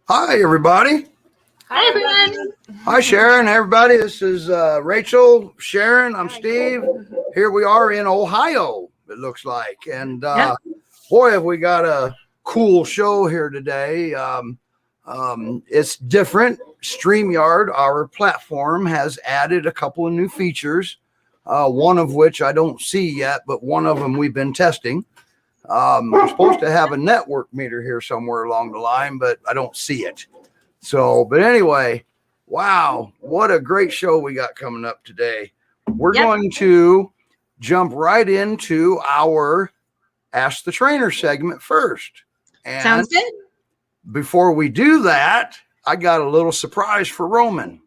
Hi, everybody. Hi, everyone. Hi, Sharon. Everybody, this is Rachel, Sharon. I'm Steve. Here we are in Ohio, it looks like. And boy, have we got a cool show here today. It's different. StreamYard, our platform, has added a couple of new features, one of which I don't see yet, but one of them we've been testing. We're supposed to have a network meter here somewhere along the line, but I don't see it. So, but anyway, wow, what a great show we got coming up today. We're going to jump right into our Ask the Trainer segment first. And sounds good. Before we do that, I got a little surprise for Roman.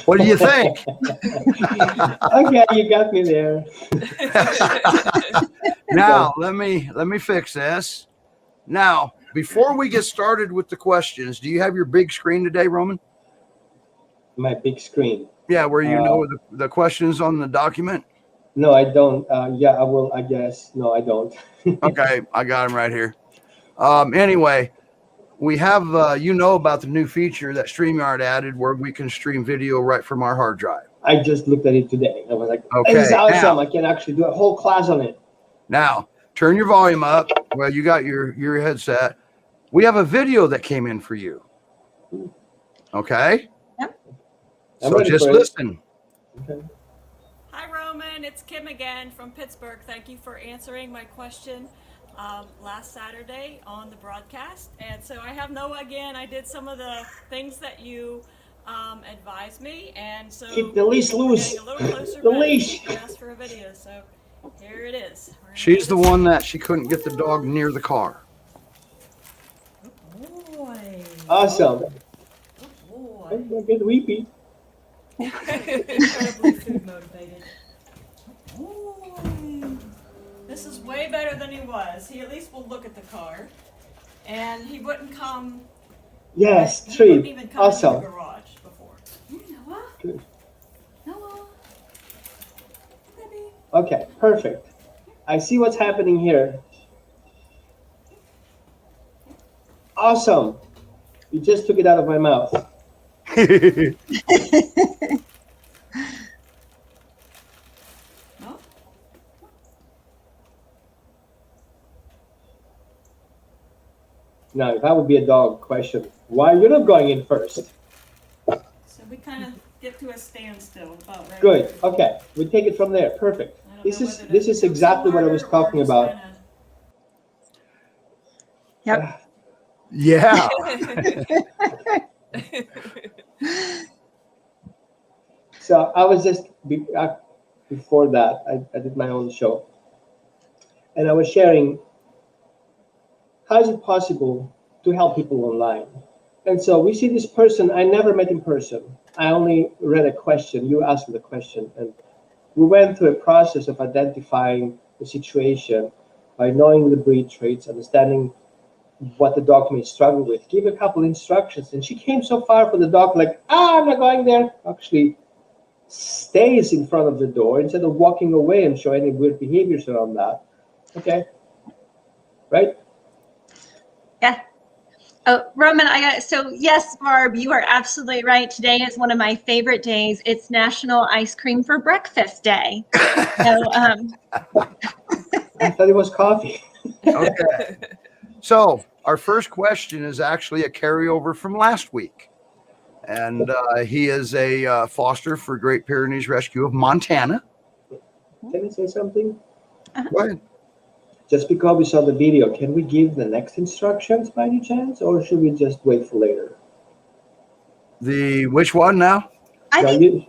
What do you think? Okay, you got me there. Now, let me fix this. Now, before we get started with the questions, do you have your big screen today, Roman? My big screen. Yeah, where you know the questions on the document? No, I don't. Yeah, I will, I guess. No, I don't. Okay, I got them right here. Anyway, we have, about the new feature that StreamYard added where we can stream video right from our hard drive. I just looked at it today. I was like, okay, this is awesome. Now, I can actually do a whole class on it. Now, turn your volume up. Well, you got your headset. We have a video that came in for you. Okay? Yep. So just listen. Okay. Hi, Roman. It's Kim again from Pittsburgh. Thank you for answering my question last Saturday on the broadcast. And so I have Noah again. I did some of the things that you advised me. And so keep the leash loose. A little closer the leash. You asked for a video. So here it is. She's the one that she couldn't get the dog near the car. Good boy. Awesome. Good boy. I'm going to get weepy. Incredibly food motivated. Ooh, this is way better than he was. He at least will look at the car, and he wouldn't come. Yes, he treat. wouldn't even come Awesome. into the garage before. Noah. Good. Noah. Baby. Okay, perfect. I see what's happening here. Awesome. You just took it out of my mouth. No? Now, if I would be a dog, question, why you're not going in first? So we kind of get to a standstill about right Good. here. Okay, we take it from there. Perfect. I don't This know is whether this to is go exactly what I was smarter or talking just about. Yep. Yeah. So I was just before that, I did my own show, and I was sharing how is it possible to help people online. And so we see this person I never met in person. I only read a question. You asked me the question, and we went through a process of identifying the situation by knowing the breed traits, understanding what the dog may struggle with, give a couple instructions, and she came so far for the dog, like, I'm not going there. Actually stays in front of the door instead of walking away and show any weird behaviors around that. Okay, right? Yeah. Oh, Roman, so yes, Barb, you are absolutely right. Today is one of my favorite days. It's National Ice Cream for Breakfast Day. So, I thought it was coffee. Okay. So our first question is actually a carryover from last week. And he is a foster for Great Pyrenees Rescue of Montana. Can I say something? Go ahead. Just because we saw the video, can we give the next instructions by any chance, or should we just wait for later? Which one now? I No, think,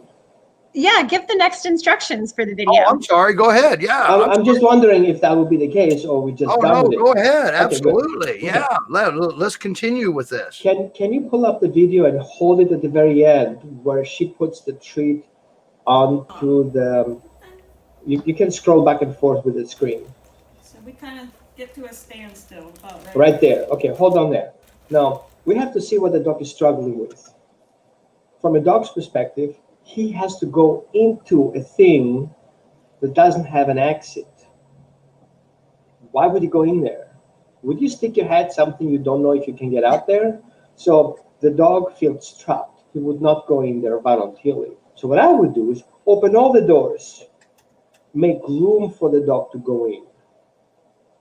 yeah, give the next instructions for the video. Oh, I'm sorry. Go ahead. Yeah. I'm just wondering if that would be the case, or we just done with it. Go ahead. Okay, Absolutely. good. Yeah. Let's continue with this. Can you pull up the video and hold it at the very end where she puts the treat onto the? You can scroll back and forth with the screen. So we kind of get to a standstill about Right there. Okay, hold on there. Now we have to see what the dog is struggling with. from a dog's perspective, he has to go into a thing that doesn't have an exit. Why would you go in there? Would you stick your head something you don't know if you can get out there? So the dog feels trapped. He would not go in there voluntarily. So what I would do is open all the doors, make room for the dog to go in.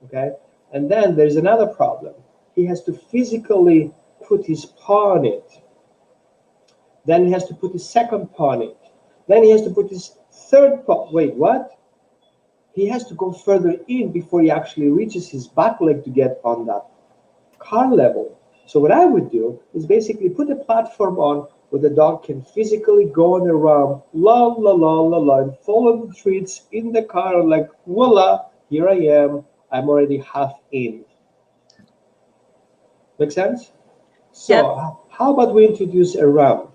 Okay? And then there's another problem. He has to physically put his paw on it. Then he has to put his second paw on it. Then he has to put his third paw. Wait, what? He has to go further in before he actually reaches his back leg to get on that car level. So what I would do is basically put a platform on where the dog can physically go on around, la la la la la, and follow the treats in the car, like voila, here I am. I'm already half in. Make sense? So Yep. how about we introduce a ramp?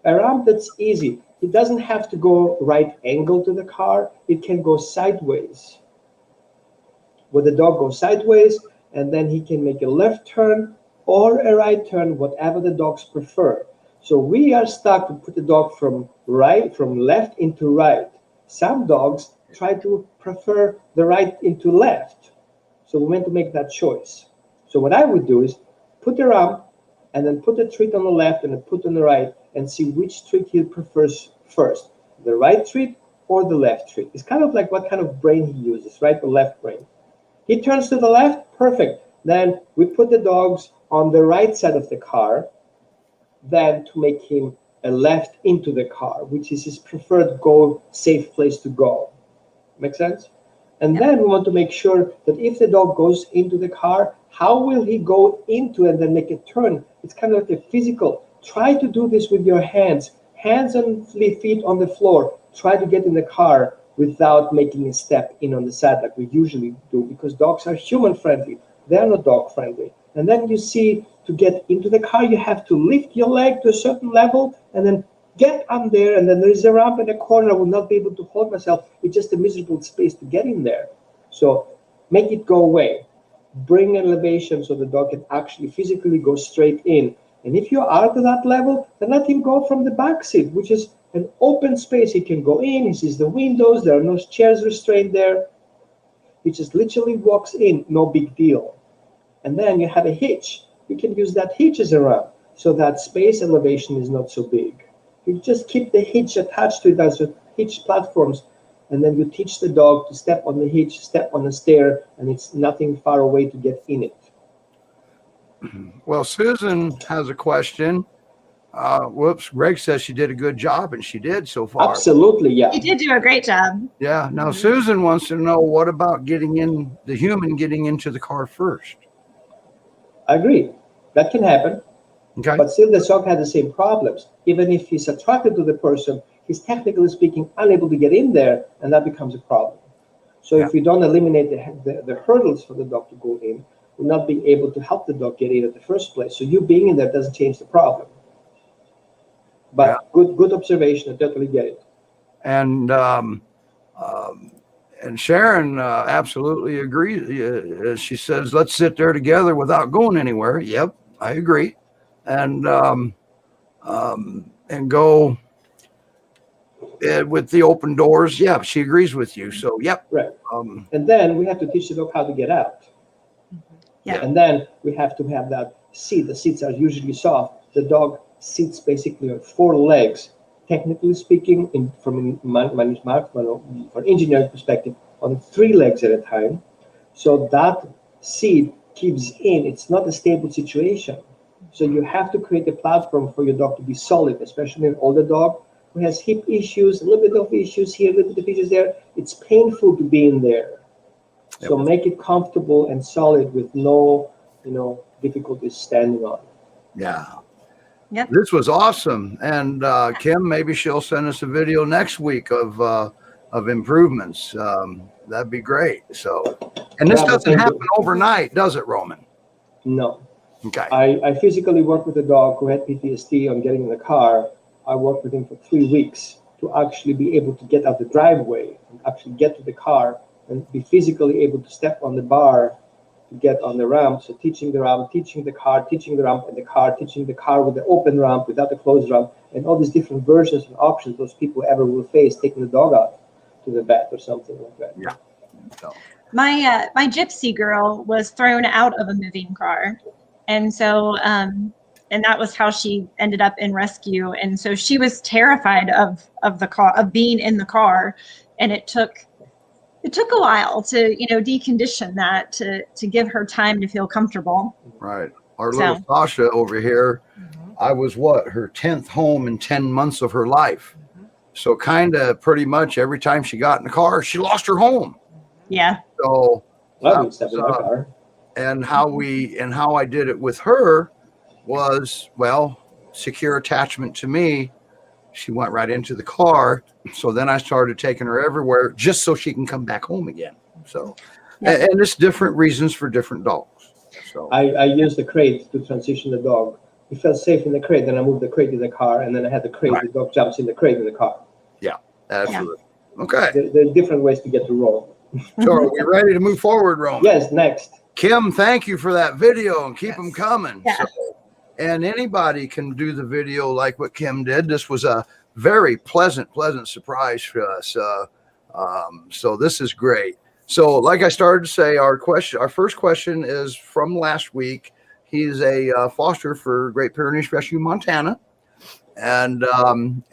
A ramp that's easy. It doesn't have to go right angle to the car. It can go sideways. Where the dog goes sideways, and then he can make a left turn or a right turn, whatever the dogs prefer. So we are stuck to put the dog from left into right. Some dogs try to prefer the right into left. So we went to make that choice. So what I would do is put the ramp and then put the treat on the left and then put on the right and see which treat he prefers first, the right treat or the left treat. It's kind of like what kind of brain he uses, right? The left brain. He turns to the left, perfect. Then we put the dogs on the right side of the car, then to make him a left into the car, which is his preferred safe place to go. Make sense? And then we want to make sure that if the dog goes into the car, how will he go into and then make a turn? It's kind of like a physical. Try to do this with your hands and feet on the floor. Try to get in the car without making a step in on the side like we usually do, because dogs are human friendly. They're not dog friendly. And then you see, to get into the car, you have to lift your leg to a certain level and then get on there, and then there is a ramp in the corner. I will not be able to hold myself. It's just a miserable space to get in there. So make it go away. Bring elevation so the dog can actually physically go straight in. And if you are to that level, then let him go from the back seat, which is an open space. He can go in, he sees the windows, there are no chairs restrained there. He just literally walks in, no big deal. And then you have a hitch. You can use that hitch as a ramp, so that space elevation is not so big. You just keep the hitch attached to it as a hitch platforms, and then you teach the dog to step on the hitch, step on the stair, and it's nothing far away to get in it. Well, Susan has a question. Greg says she did a good job, and she did so far. Absolutely, yeah. You did do a great job. Yeah. Now, Susan wants to know, what about the human getting into the car first? I agree. That can happen. Okay. But still, the dog has the same problems. Even if he's attracted to the person, he's technically speaking unable to get in there, and that becomes a problem. So if we don't eliminate the hurdles for the dog to go in, we're not being able to help the dog get in at the first place. So you being in there doesn't change the problem. But good observation. I totally get it. And Sharon absolutely agrees. She says, let's sit there together without going anywhere. Yep, I agree. And go with the open doors. Yeah, she agrees with you. So, yep. Right. And then we have to teach the dog how to get out. Yeah. And then we have to have that seat. The seats are usually soft. The dog sits basically on 4 legs. Technically speaking, from an engineering perspective, on 3 legs at a time. So that seat keeps in. It's not a stable situation. So you have to create a platform for your dog to be solid, especially an older dog who has hip issues, a little bit of issues here, a little bit of issues there. It's painful to be in there. So make it comfortable and solid with no, difficulties standing on. Yeah. Yep. This was awesome. And Kim, maybe she'll send us a video next week of improvements. That'd be great. So, and this doesn't happen overnight, does it, Roman? No. Okay. I physically worked with a dog who had PTSD on getting in the car. I worked with him for 3 weeks to actually be able to get out the driveway and actually get to the car and be physically able to step on the bar to get on the ramp. So teaching the ramp, teaching the car, teaching the ramp and the car, teaching the car with the open ramp, without the closed ramp, and all these different versions and options those people ever will face taking the dog out to the vet or something like that. Yeah. So, My gypsy girl was thrown out of a moving car, and so and that was how she ended up in rescue. And so she was terrified of the car, of being in the car, and it took a while to decondition that to give her time to feel comfortable. right. Our little Sasha over here, I was her 10th home in 10 months of her life. So kind of pretty much every time she got in the car, she lost her home. Yeah. So And how I did it with her was, well, secure attachment to me. She went right into the car. So then I started taking her everywhere just so she can come back home again. So, and it's different reasons for different dogs. So I used the crate to transition the dog. He felt safe in the crate. Then I moved the crate in the car, and then I had the crate. Right. The dog jumps in the crate in the car. Yeah, absolutely. Yeah. Okay. There are different ways to get to roll. So are we ready to move forward, Roman? Yes, next. Kim, thank you for that video, and keep them coming. Yeah. So, and anybody can do the video like what Kim did. This was a very pleasant surprise for us. So this is great. So like I started to say, our first question is from last week. He's a foster for Great Pyrenees Rescue Montana. And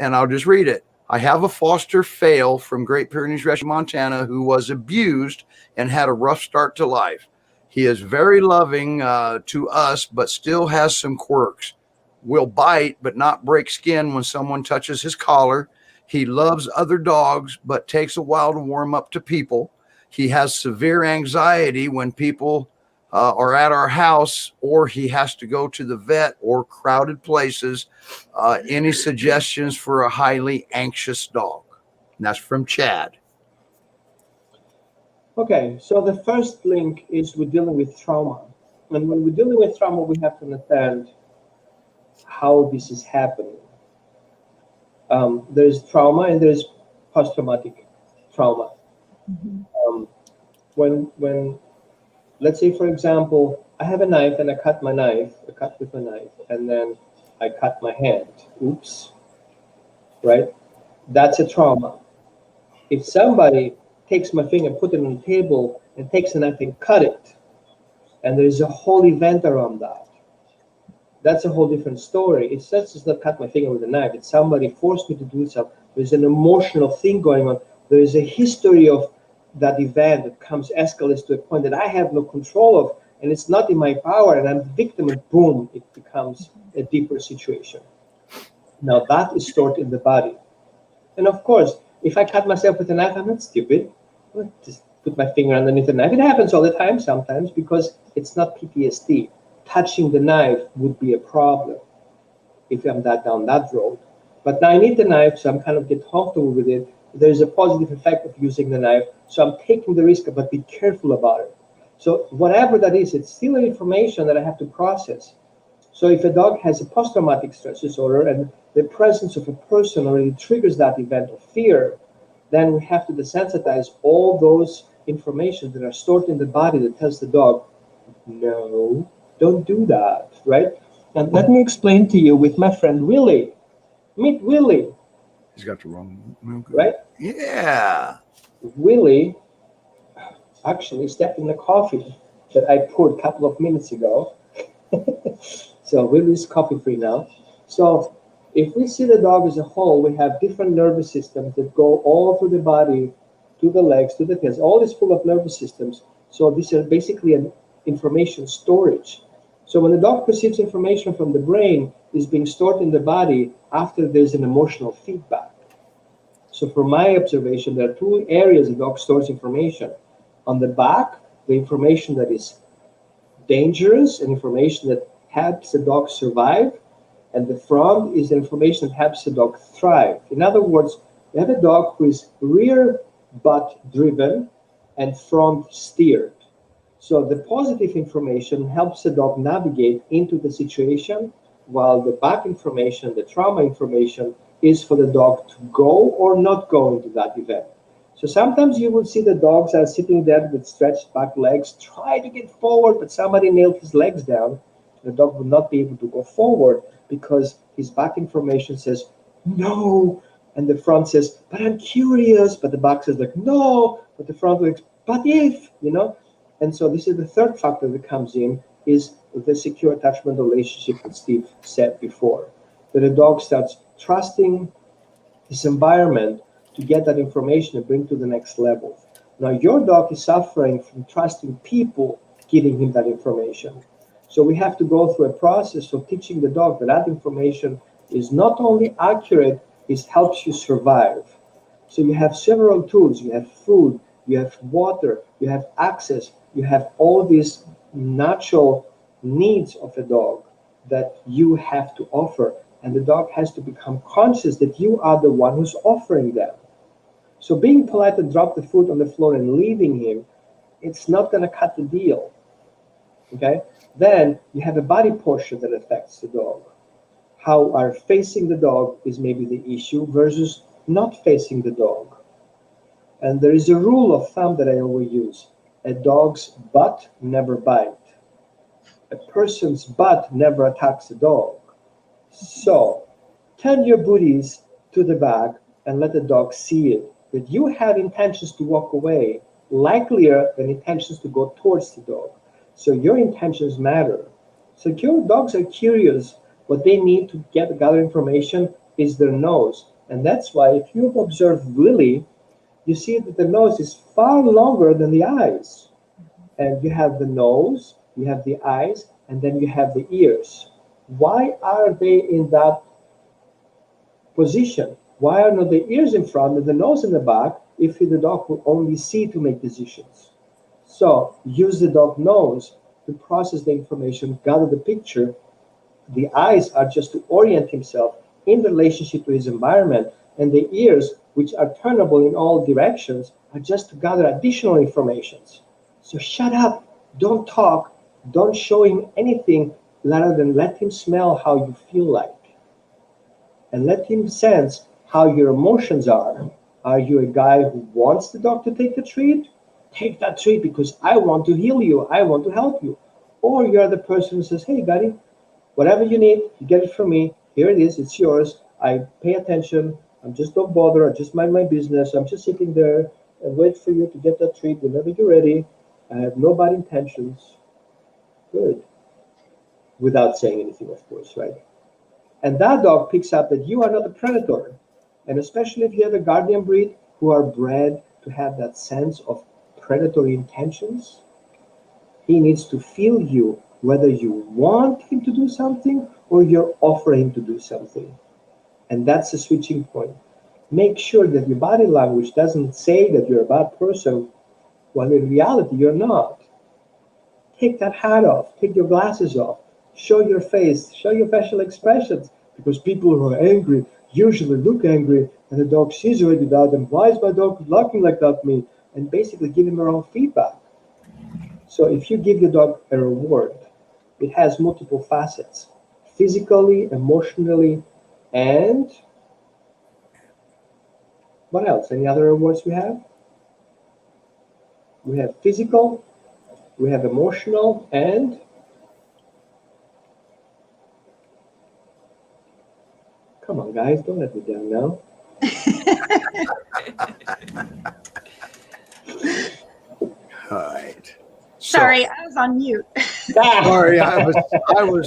I'll just read it. I have a foster fail from Great Pyrenees Rescue Montana who was abused and had a rough start to life. He is very loving to us, but still has some quirks. Will bite, but not break skin when someone touches his collar. He loves other dogs, but takes a while to warm up to people. He has severe anxiety when people are at our house, or he has to go to the vet or crowded places. Any suggestions for a highly anxious dog? And that's from Chad. Okay, so the first link is we're dealing with trauma. And when we're dealing with trauma, we have to understand how this is happening. There's trauma and there's post-traumatic trauma. Mm-hmm. When let's say, for example, I have a knife and I cut with a knife, and then I cut my hand. Oops. Right? That's a trauma. If somebody takes my finger, put it on the table, and takes a knife and cut it, and there's a whole event around that, that's a whole different story. It's just not cut my finger with a knife. It's somebody forced me to do something. There's an emotional thing going on. There is a history of that event that escalates to a point that I have no control of, and it's not in my power, and I'm the victim, and boom, it becomes a deeper situation. Now that is stored in the body. And of course, if I cut myself with a knife, I'm not stupid. I'll just put my finger underneath the knife. It happens all the time sometimes because it's not PTSD. Touching the knife would be a problem if I'm down that road. But now I need the knife, so I'm kind of get comfortable with it. There's a positive effect of using the knife, so I'm taking the risk, but be careful about it. So whatever that is, it's still information that I have to process. So if a dog has a post-traumatic stress disorder and the presence of a person already triggers that event of fear, then we have to desensitize all those information that are stored in the body that tells the dog, no, don't do that, right? And let me explain to you with my friend Willie. Meet Willie. He's got the wrong milk. Right? Yeah. Willie actually stepped in the coffee that I poured a couple of minutes ago. So Willie's coffee free now. So if we see the dog as a whole, we have different nervous systems that go all through the body, to the legs, to the tails. All is full of nervous systems. So these are basically an information storage. So when the dog perceives information from the brain, is being stored in the body after there's an emotional feedback. So from my observation, there are two areas the dog stores information. On the back, the information that is dangerous and information that helps the dog survive. And the front is the information that helps the dog thrive. In other words, we have a dog who is rear butt driven and front steered. So the positive information helps the dog navigate into the situation, while the back information, the trauma information, is for the dog to go or not go into that event. So sometimes you will see the dogs are sitting there with stretched back legs, try to get forward, but somebody nailed his legs down. The dog will not be able to go forward because his back information says, no. And the front says, but I'm curious. But the back says, like, no. But the front like, but if, And so this is the third factor that comes in, is the secure attachment relationship that Steve said before. That a dog starts trusting his environment to get that information and bring to the next level. Now, your dog is suffering from trusting people giving him that information. So we have to go through a process of teaching the dog that that information is not only accurate, it helps you survive. So you have several tools. You have food, you have water, you have access, you have all these natural needs of a dog that you have to offer. And the dog has to become conscious that you are the one who's offering them. So being polite and drop the food on the floor and leaving him, it's not going to cut the deal. Okay? Then you have a body posture that affects the dog. How are facing the dog is maybe the issue versus not facing the dog. And there is a rule of thumb that I always use. A dog's butt never bites. A person's butt never attacks a dog. So turn your booties to the back and let the dog see it. That you have intentions to walk away, likelier than intentions to go towards the dog. So your intentions matter. So your dogs are curious. What they need to gather information is their nose. And that's why if you've observed Lily, you see that the nose is far longer than the eyes. And you have the nose, you have the eyes, and then you have the ears. Why are they in that position? Why are not the ears in front and the nose in the back if the dog will only see to make decisions? So use the dog nose to process the information, gather the picture. The eyes are just to orient himself in relationship to his environment, and the ears, which are turnable in all directions, are just to gather additional information. So shut up, don't talk, don't show him anything rather than let him smell how you feel like. And let him sense how your emotions are. Are you a guy who wants the dog to take the treat? Take that treat because I want to heal you, I want to help you. Or you're the person who says, hey, buddy, whatever you need, you get it from me. Here it is, it's yours. I pay attention. I'm just don't bother. I just mind my business. I'm just sitting there and wait for you to get that treat whenever you're ready. I have no bad intentions. Good. Without saying anything, of course, right? And that dog picks up that you are not a predator. And especially if you have a guardian breed who are bred to have that sense of predatory intentions, he needs to feel you whether you want him to do something or you're offering him to do something. And that's the switching point. Make sure that your body language doesn't say that you're a bad person, when in reality you're not. Take that hat off, take your glasses off, show your face, show your facial expressions, because people who are angry usually look angry, and the dog sees already that, and why is my dog looking like that at me? And basically give him their own feedback. So if you give your dog a reward, it has multiple facets, physically, emotionally, and what else? Any other rewards we have? We have physical, we have emotional, and come on, guys, don't let me down now. All right. Sorry, I was on mute. Sorry, I was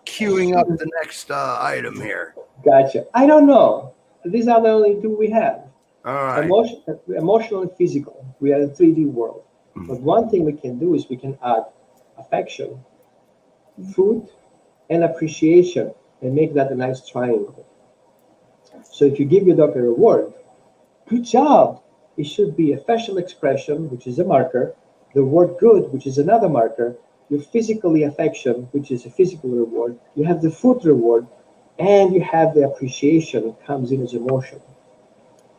queuing up the next item here. Gotcha. I don't know. These are the only two we have. All right. Emotional and physical. We are in 3D world. Mhm. But one thing we can do is we can add affection, food, and appreciation, and make that a nice triangle. So if you give your dog a reward, good job. It should be a facial expression, which is a marker, the word good, which is another marker, your physically affection, which is a physical reward, you have the food reward, and you have the appreciation that comes in as emotion.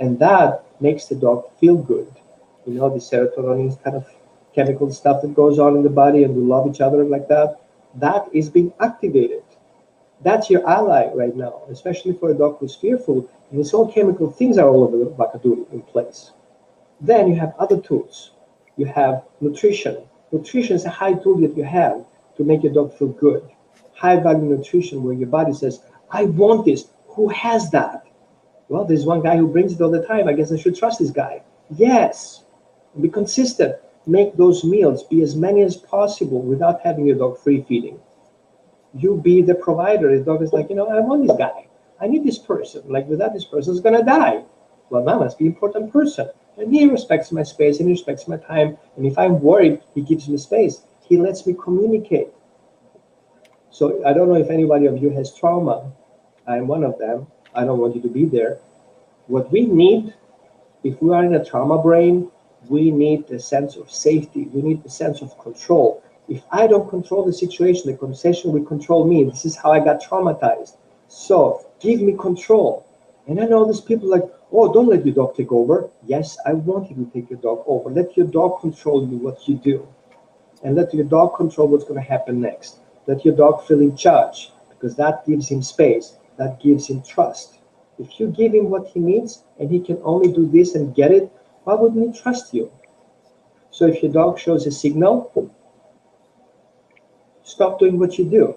And that makes the dog feel good. You know, the serotonin kind of chemical stuff that goes on in the body, and we love each other like that. That is being activated. That's your ally right now, especially for a dog who's fearful. And these all chemical things are all over the Bakaduri in place. Then you have other tools. You have nutrition. Nutrition is a high tool that you have to make your dog feel good. High value nutrition where your body says, I want this. Who has that? Well, there's one guy who brings it all the time. I guess I should trust this guy. Yes. Be consistent. Make those meals, be as many as possible without having your dog free feeding. You be the provider. The dog is like, I want this guy. I need this person. Like without this person, is gonna die. Well, that must be an important person. And he respects my space and he respects my time. And if I'm worried, he gives me space. He lets me communicate. So I don't know if anybody of you has trauma. I'm one of them. I don't want you to be there. What we need, if we are in a trauma brain, we need a sense of safety. We need a sense of control. If I don't control the situation, the conversation will control me. This is how I got traumatized. So give me control. And I know there's people like, oh, don't let your dog take over. Yes, I want you to take your dog over. Let your dog control you, what you do. And let your dog control what's going to happen next. Let your dog feel in charge, because that gives him space. That gives him trust. If you give him what he needs and he can only do this and get it, why wouldn't he trust you? So if your dog shows a signal, stop doing what you do.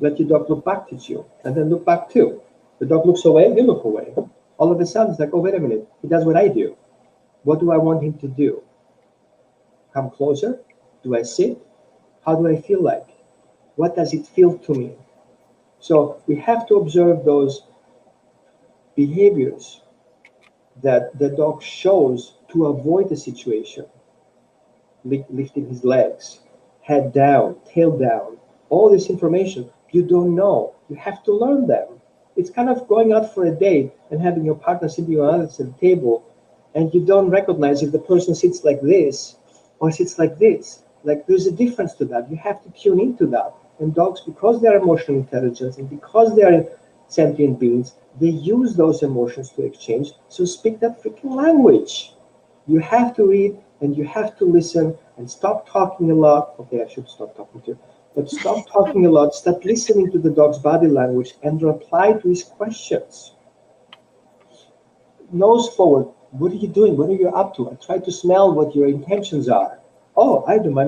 Let your dog look back at you and then look back too. The dog looks away, you look away. All of a sudden, it's like, oh, wait a minute. He does what I do. What do I want him to do? Come closer? Do I sit? How do I feel like? What does it feel to me? So we have to observe those behaviors that the dog shows to avoid the situation. Lifting his legs, head down, tail down, all this information you don't know. You have to learn them. It's kind of going out for a date and having your partner sitting on the other table, and you don't recognize if the person sits like this or sits like this. Like there's a difference to that. You have to tune into that. And dogs, because they are emotional intelligence and because they are sentient beings, they use those emotions to exchange. So speak that freaking language. You have to read and you have to listen and stop talking a lot. Okay, I should stop talking to you. But stop talking a lot, start listening to the dog's body language and reply to his questions. Nose forward. What are you doing? What are you up to? I try to smell what your intentions are. Oh, I do my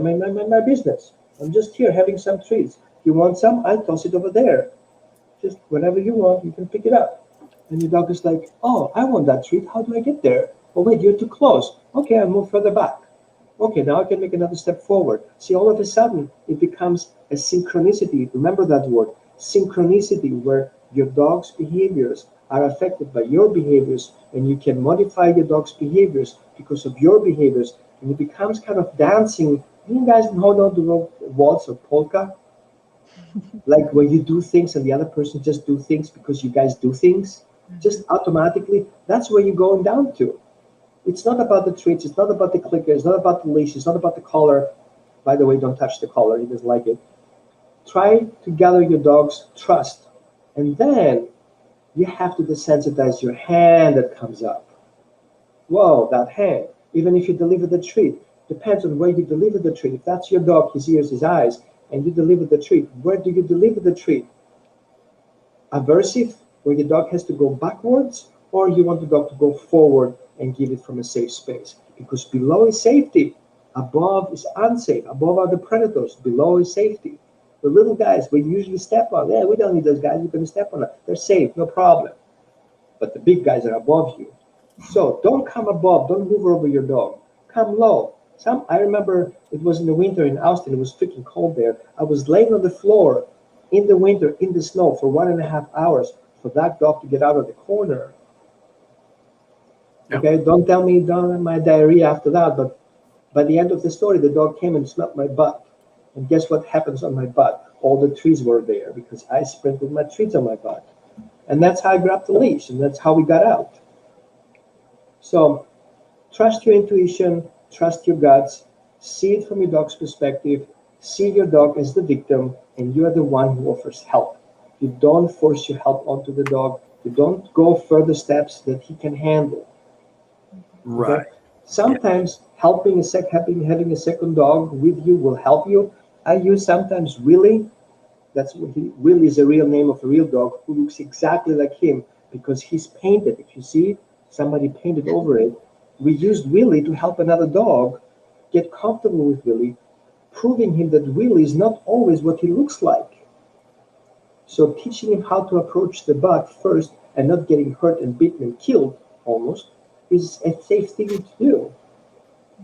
business. I'm just here having some treats. You want some? I toss it over there. Just whenever you want, you can pick it up. And your dog is like, oh, I want that treat. How do I get there? Oh, wait, you're too close. Okay, I'll move further back. Okay, now I can make another step forward. See, all of a sudden, it becomes a synchronicity. Remember that word, synchronicity, where your dog's behaviors are affected by your behaviors, and you can modify your dog's behaviors because of your behaviors, and it becomes kind of dancing. You guys know how to do waltz or polka? Like when you do things and the other person just do things because you guys do things, just automatically, that's where you're going down to. It's not about the treats, it's not about the clicker, it's not about the leash, it's not about the collar. By the way, don't touch the collar, he doesn't like it. Try to gather your dog's trust. And then you have to desensitize your hand that comes up. Whoa, that hand. Even if you deliver the treat, depends on where you deliver the treat. If that's your dog, his ears, his eyes, and you deliver the treat, where do you deliver the treat? Aversive, where your dog has to go backwards, or you want the dog to go forward and give it from a safe space? Because below is safety, above is unsafe. Above are the predators, below is safety. The little guys we usually step on, yeah, we don't need those guys, you're going to step on them. They're safe, no problem. But the big guys are above you. So don't come above, don't move over your dog. Come low. I remember it was in the winter in Austin, it was freaking cold there. I was laying on the floor in the winter, in the snow for 1.5 hours for that dog to get out of the corner. Yep. Okay, don't tell me my diarrhea after that, but by the end of the story, the dog came and smelled my butt. And guess what happens on my butt? All the trees were there because I sprinkled my treats on my butt. And that's how I grabbed the leash, and that's how we got out. So trust your intuition, trust your guts, see it from your dog's perspective, see your dog as the victim, and you are the one who offers help. You don't force your help onto the dog. You don't go further steps that he can handle. Right. Okay? Sometimes having a second dog with you will help you. I use sometimes Willie. Willie is a real name of a real dog who looks exactly like him because he's painted. If you see somebody painted over it, we used Willie to help another dog get comfortable with Willie, proving him that Willie is not always what he looks like. So teaching him how to approach the butt first and not getting hurt and beaten and killed almost is a safe thing to do.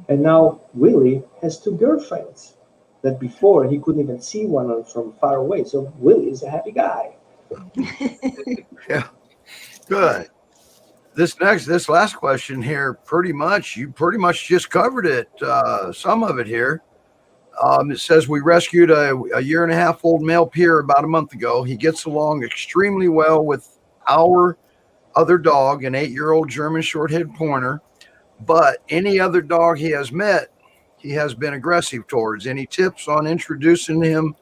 And now Willie has two girlfriends that before he couldn't even see one from far away. So Willie is a happy guy. Yeah, good. This last question here, you pretty much just covered it, some of it here. It says we rescued a 1.5-year-old male peer about a month ago. He gets along extremely well with our other dog, an 8-year-old German short-haired pointer. But any other dog he has met, he has been aggressive towards. Any tips on introducing him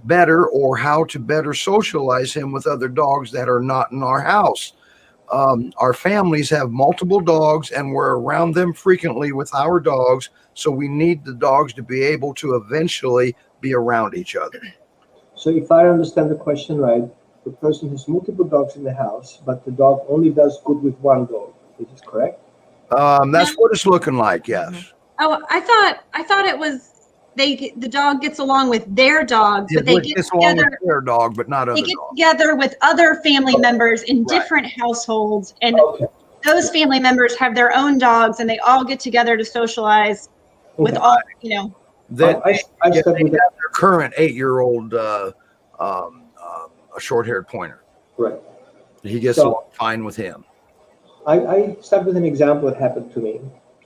better, or how to better socialize him with other dogs that are not in our house? Our families have multiple dogs and we're around them frequently with our dogs. So we need the dogs to be able to eventually be around each other. So if I understand the question right, the person has multiple dogs in the house, but the dog only does good with one dog. Is this correct? That's what it's looking like. Yes. Oh, I thought it was the dog gets along with their dogs, but they get along together. with their dog, but not other They get dogs. together with other family members in different households, and those family members have their own dogs, and they all get together to socialize with all, I stuck with their current 8-year-old a short-haired pointer. Right. He gets along fine with him. I start with an example that happened to me.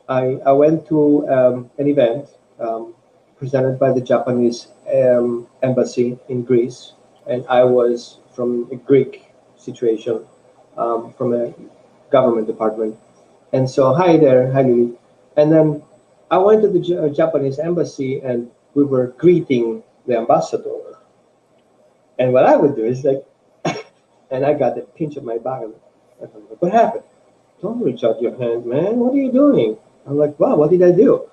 I went to an event presented by the Japanese embassy in Greece, and I was from a Greek situation, from a government department. And so, hi there, hi Lily. And then I went to the Japanese embassy, and we were greeting the ambassador. And what I would do is like, and I got a pinch of my back. I'm like, what happened? Don't reach out your hand, man. What are you doing? I'm like, wow, what did I do?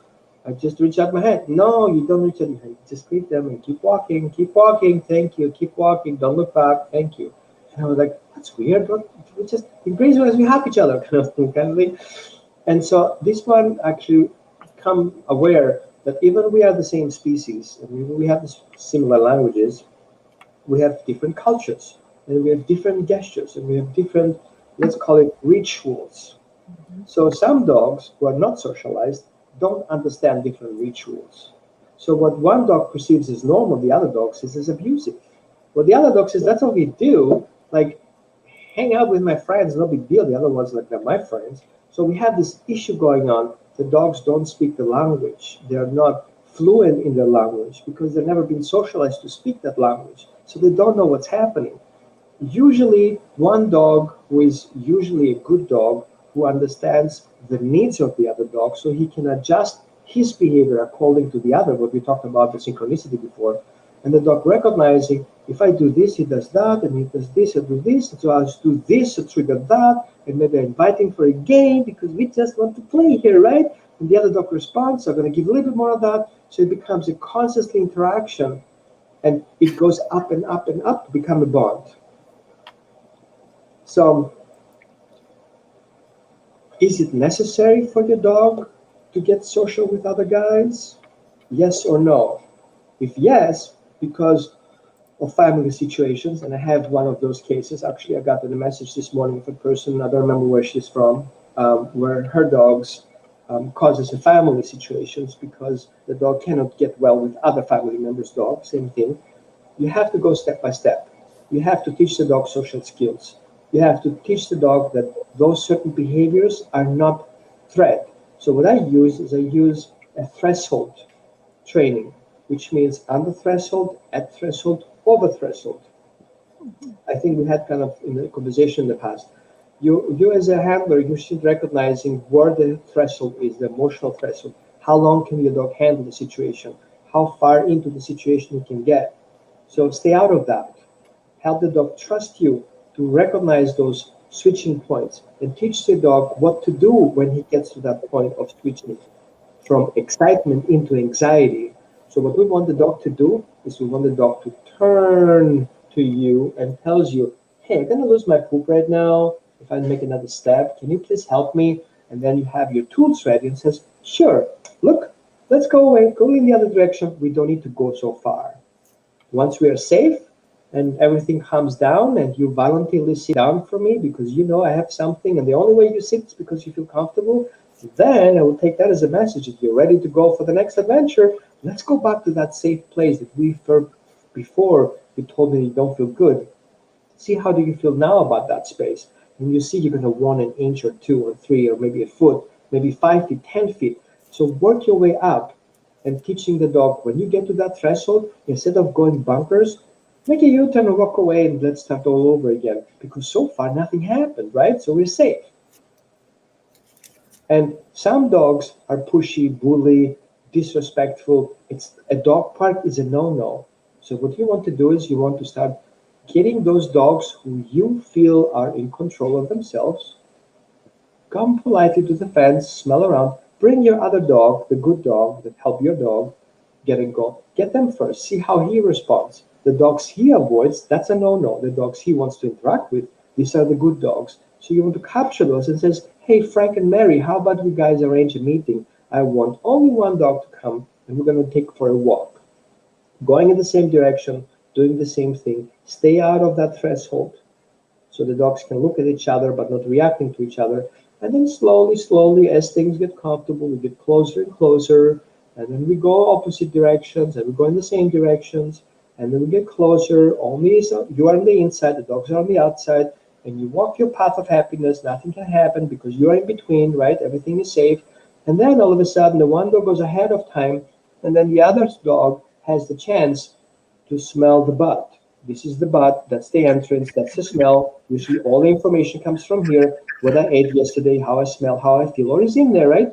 I just reach out my hand. No, you don't reach out your hand. Just greet them and keep walking, thank you, keep walking, don't look back, thank you. And I was like, that's weird. We just embrace as we have each other, kind of thing. And so this one actually become aware that even we are the same species, and even we have similar languages, we have different cultures, and we have different gestures, and we have different, let's call it, rituals. So some dogs who are not socialized don't understand different rituals. So what one dog perceives as normal, the other dog sees as abusive. What the other dog says, that's what we do, like hang out with my friends, no big deal. The other one's like, they're my friends. So we have this issue going on. The dogs don't speak the language. They're not fluent in their language because they've never been socialized to speak that language. So they don't know what's happening. Usually one dog who is usually a good dog who understands the needs of the other dog, so he can adjust his behavior according to the other, what we talked about the synchronicity before. And the dog recognizing, if I do this, he does that, and he does this, I do this, and so I'll just do this to trigger that, and maybe I invite him for a game because we just want to play here, right? And the other dog responds, so I'm going to give a little bit more of that, so it becomes a constant interaction, and it goes up and up and up to become a bond. So, is it necessary for your dog to get social with other guys? Yes or no? If yes, because of family situations, and I have one of those cases. Actually, I got a message this morning of a person, I don't remember where she's from, where her dogs causes a family situations because the dog cannot get well with other family members' dogs, same thing. You have to go step by step. You have to teach the dog social skills. You have to teach the dog that those certain behaviors are not threat. So what I use is a threshold training, which means under threshold, at threshold, over threshold. I think we had kind of in the conversation in the past. You as a handler, you should recognizing where the threshold is, the emotional threshold. How long can your dog handle the situation? How far into the situation you can get. So stay out of that. Help the dog trust you to recognize those switching points and teach the dog what to do when he gets to that point of switching from excitement into anxiety. So what we want the dog to do is we want the dog to turn to you and tells you, hey, I'm going to lose my poop right now. If I make another step, can you please help me? and then you have your tools ready and says, sure, look, let's go away, go in the other direction. We don't need to go so far. Once we are safe and everything calms down and you voluntarily sit down for me because you know I have something and the only way you sit is because you feel comfortable, then I will take that as a message. If you're ready to go for the next adventure, let's go back to that safe place that we felt before you told me you don't feel good. See how do you feel now about that space. And you see you're going to run an inch or 2 or 3 or maybe a foot, maybe 5 feet, 10 feet. So work your way up and teaching the dog when you get to that threshold, instead of going bunkers, make a U-turn and walk away and let's start all over again. Because so far nothing happened, right? So we're safe. And some dogs are pushy, bully, disrespectful. It's a dog park is a no-no. So what you want to do is you want to start getting those dogs who you feel are in control of themselves. Come politely to the fence, smell around, bring your other dog, the good dog that help your dog get and go. Get them first, see how he responds. The dogs he avoids, that's a no-no. The dogs he wants to interact with, these are the good dogs. So you want to capture those and says, hey, Frank and Mary, how about you guys arrange a meeting? I want only one dog to come and we're going to take for a walk. Going in the same direction, doing the same thing. Stay out of that threshold so the dogs can look at each other but not reacting to each other. And then slowly, slowly, as things get comfortable, we get closer and closer. And then we go opposite directions and we go in the same directions. And then we get closer. Only so you are on the inside, the dogs are on the outside. And you walk your path of happiness. Nothing can happen because you are in between, right? Everything is safe. And then all of a sudden, the one dog goes ahead of time. And then the other dog has the chance to smell the butt. This is the butt, that's the entrance, that's the smell. Usually all the information comes from here. What I ate yesterday, how I smell, how I feel, or is in there, right?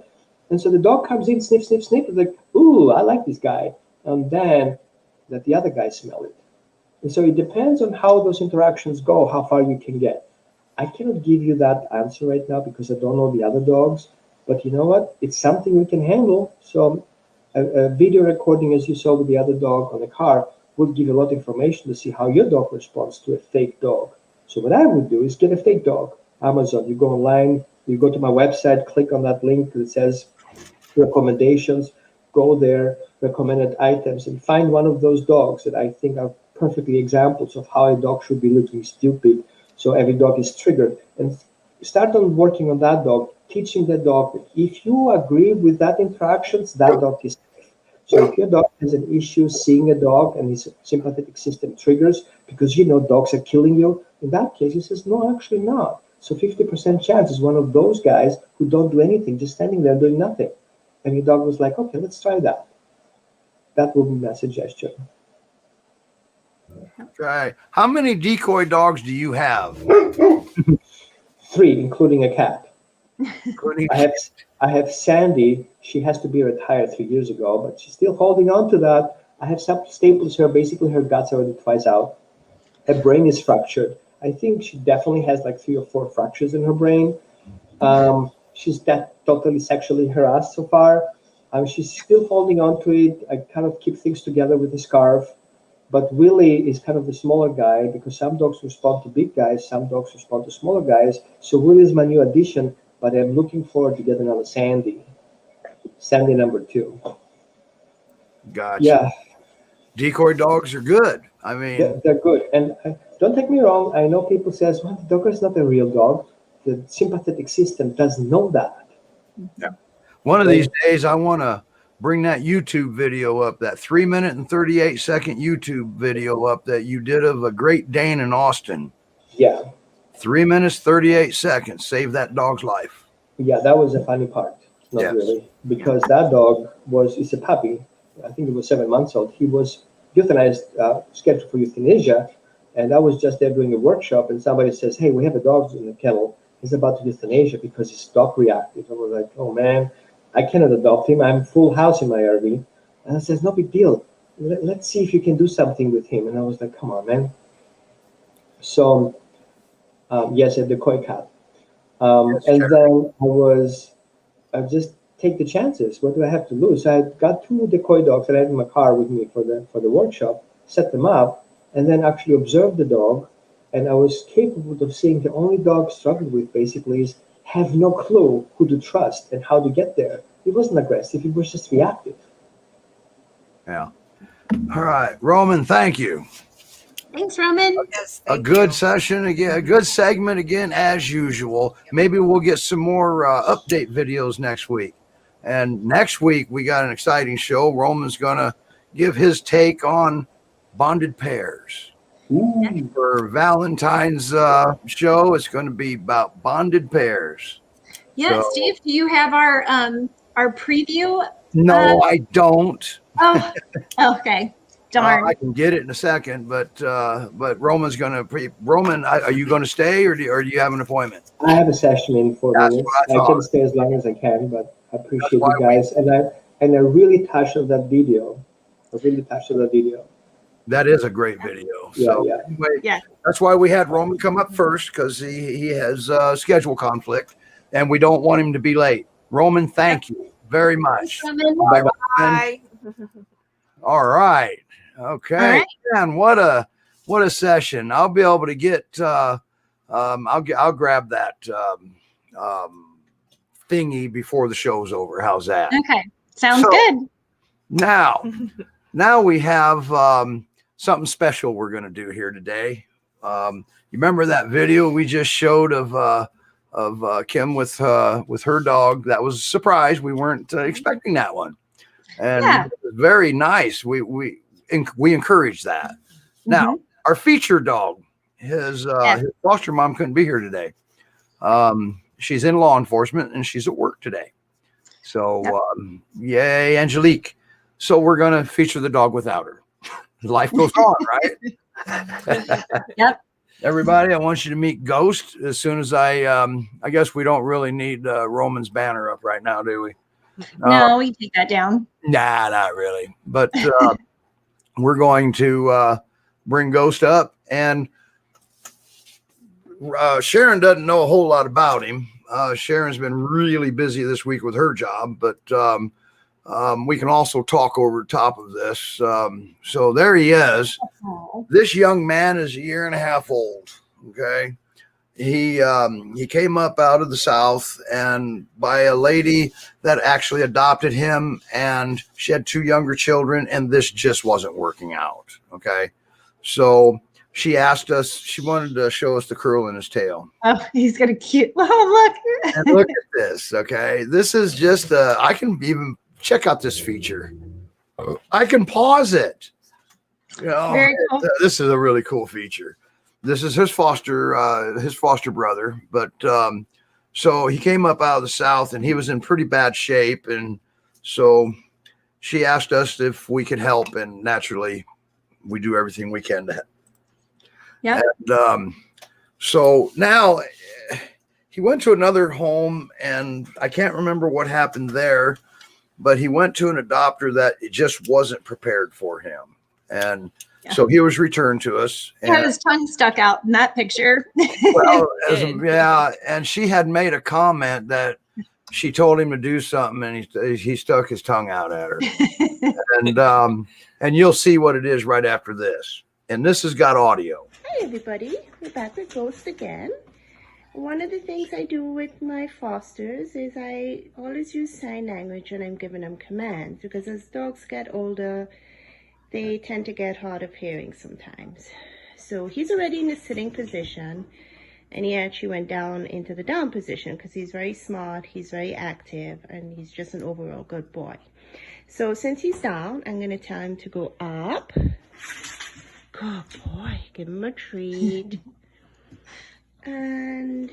And so the dog comes in, sniff, sniff, sniff, it's like, ooh, I like this guy. And then let the other guy smell it. And so it depends on how those interactions go, how far you can get. I cannot give you that answer right now because I don't know the other dogs. But you know what? It's something we can handle. So a video recording, as you saw with the other dog on the car, would give you a lot of information to see how your dog responds to a fake dog. So what I would do is get a fake dog. Amazon, you go online, you go to my website, click on that link that says recommendations, go there, recommended items, and find one of those dogs that I think are perfectly examples of how a dog should be looking stupid. So every dog is triggered. And start on working on that dog, teaching the dog that if you agree with that interactions, that dog is safe. So if your dog has an issue seeing a dog and his sympathetic system triggers because you know dogs are killing you, in that case he says, no, actually not. So 50% chance is one of those guys who don't do anything, just standing there doing nothing. And your dog was like, okay, let's try that. That would be my suggestion. Right. How many decoy dogs do you have? 3, including a cat. Including I have Sandy. She has to be retired 3 years ago, but she's still holding on to that. I have some staples her. Basically, her guts already twice out. Her brain is fractured. I think she definitely has like 3 or 4 fractures in her brain. She's totally sexually harassed so far. She's still holding on to it. I kind of keep things together with a scarf. But Willie is kind of the smaller guy because some dogs respond to big guys, some dogs respond to smaller guys. So Willie is my new addition, but I'm looking forward to get another Sandy. Sandy number 2. Gotcha. Yeah. Decoy dogs are good. I mean, They're good. And don't take me wrong. I know people says, well, the dog is not a real dog. The sympathetic system doesn't know that. yeah. One of these days, I want to bring that YouTube video up, that 3-minute and 38-second YouTube video up that you did of a Great Dane in Austin. Yeah. 3 minutes, 38 seconds. Save that dog's life. Yeah, that was the funny part. Not Yes. really. Because that dog is a puppy. I think it was 7 months old. He was euthanized, scheduled for euthanasia. And I was just there doing a workshop, and somebody says, hey, we have a dog in the kennel. He's about to euthanasia because his dog reacted. I was like, oh, man, I cannot adopt him. I'm full house in my RV. And I says, no big deal. Let's see if you can do something with him. And I was like, come on, man. So, yes, a decoy cat. And then I just take the chances. What do I have to lose? I got 2 decoy dogs that I had in my car with me for the workshop, set them up, and then actually observed the dog. And I was capable of seeing the only dog struggled with basically is have no clue who to trust and how to get there. He wasn't aggressive. He was just reactive. Yeah. All right, Roman, thank you. Thanks, Roman. Yes, A thank good you. session again, a good segment again, as usual. Maybe we'll get some more update videos next week. And next week, we got an exciting show. Roman's going to give his take on bonded pairs. Ooh. For Valentine's show, it's going to be about bonded pairs. Yeah, So- Steve, do you have our preview? No, I don't. Oh, okay. Darn. I can get it in a second, but Roman's going to Roman. Are you going to stay, or do you have an appointment? I have a session in 4 That's minutes. what I I thought. can stay as long as I can, but I appreciate That's why you guys. And I really touched on that video. That is a great video. Yeah, So yeah. anyway, Yeah. that's why we had Roman come up first, because he has schedule conflict, and we don't want him to be late. Roman, thank you very much. Roman. Bye-bye. Bye. All right. Okay. All right. Man, what a session. I'll be able to get I'll grab that thingy before the show's over. How's that? Okay. Sounds So- good. Now we have something special we're going to do here today. You remember that video we just showed of Kim with her dog? That was a surprise. We weren't expecting that one, and Yeah. it was very nice. We encourage that. Now our feature dog, his foster mom couldn't be here today. She's in law enforcement and she's at work today. So yay, Angelique. So we're going to feature the dog without her. Life goes on, right? Yep. Everybody, I want you to meet Ghost as soon as I guess we don't really need Roman's banner up right now, do we? No, we take that down. Nah, not really. But we're going to bring Ghost up, and Sharon doesn't know a whole lot about him. Sharon's been really busy this week with her job, but we can also talk over top of this. So there he is. Oh. This young man is 1.5 years old. Okay. He came up out of the South and by a lady that actually adopted him, and she had 2 younger children, and this just wasn't working out. Okay. So she asked us, she wanted to show us the curl in his tail. Oh, he's got a cute. Oh, look. And look at this. Okay. This is just, I can even check out this feature. I can pause it. You know, Very cool. This is a really cool feature. This is his foster brother. But so he came up out of the South and he was in pretty bad shape. And so she asked us if we could help. And naturally, we do everything we can to help. Yeah. And so now he went to another home, and I can't remember what happened there, but he went to an adopter that it just wasn't prepared for him. And so he was returned to us. He had his tongue stuck out in that picture. Well, and she had made a comment that she told him to do something, and he stuck his tongue out at her. And you'll see what it is right after this. And this has got audio. Hi everybody, we're back with Ghost again. One of the things I do with my fosters is I always use sign language when I'm giving them commands, because as dogs get older, they tend to get hard of hearing sometimes. So he's already in the sitting position, and he actually went down into the down position because he's very smart, he's very active, and he's just an overall good boy. So since he's down, I'm going to tell him to go up. Good boy, give him a treat. And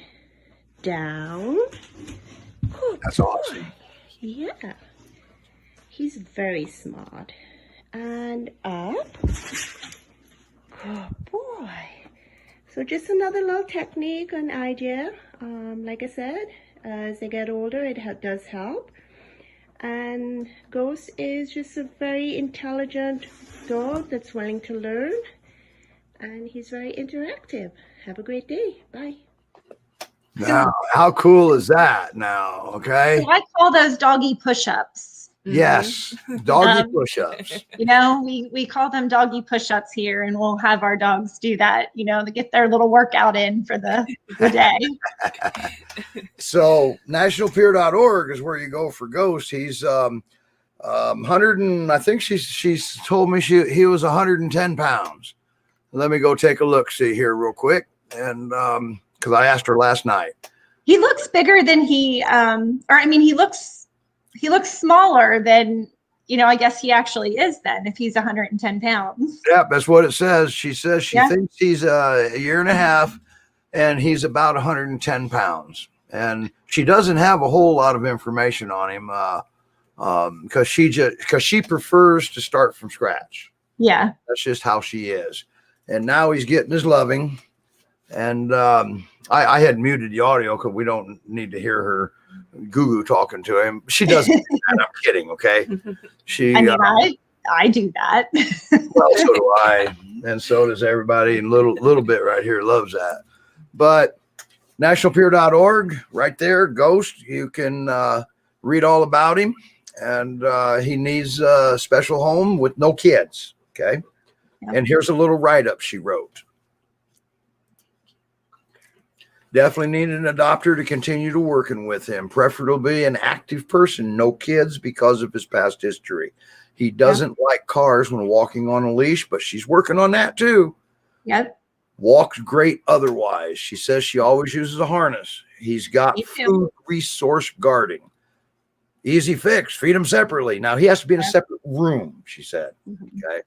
down. Good That's boy. awesome. Yeah. He's very smart. And up. Good boy. So just another little technique and idea. Like I said, as they get older, it does help. And Ghost is just a very intelligent dog that's willing to learn. And he's very interactive. Have a great day. Bye. Now, how cool is that now? Okay. So I call those doggy push-ups. Yes, doggy Um, push-ups. You know, we call them doggy push-ups here, and we'll have our dogs do that, you know, to get their little workout in for the day. So nationalpeer.org is where you go for Ghost. He's 100 and I think she's told me he was 110 pounds. Let me go take a look, see here real quick. And because I asked her last night. He looks bigger than he looks smaller than, you know, I guess he actually is then if he's 110 pounds. Yeah, that's what it says. She says she thinks he's a year and a half and he's about 110 pounds. And she doesn't have a whole lot of information on him because she prefers to start from scratch. Yeah. That's just how she is. And now he's getting his loving. And I had muted the audio because we don't need to hear her goo talking to him. She doesn't do that. I'm kidding, okay? I do that. Well, so do I, and so does everybody. And little bit right here loves that. But nationalpeer.org, right there, Ghost. You can read all about him, and he needs a special home with no kids. Okay, and here's a little write-up she wrote. Definitely need an adopter to continue to working with him, preferably an active person, no kids because of his past history. He doesn't like cars when walking on a leash, but she's working on that too. Yep. Walks great otherwise. She says she always uses a harness. He's got food resource guarding. Easy fix, feed him separately. Now he has to be in a separate room, she said. Okay.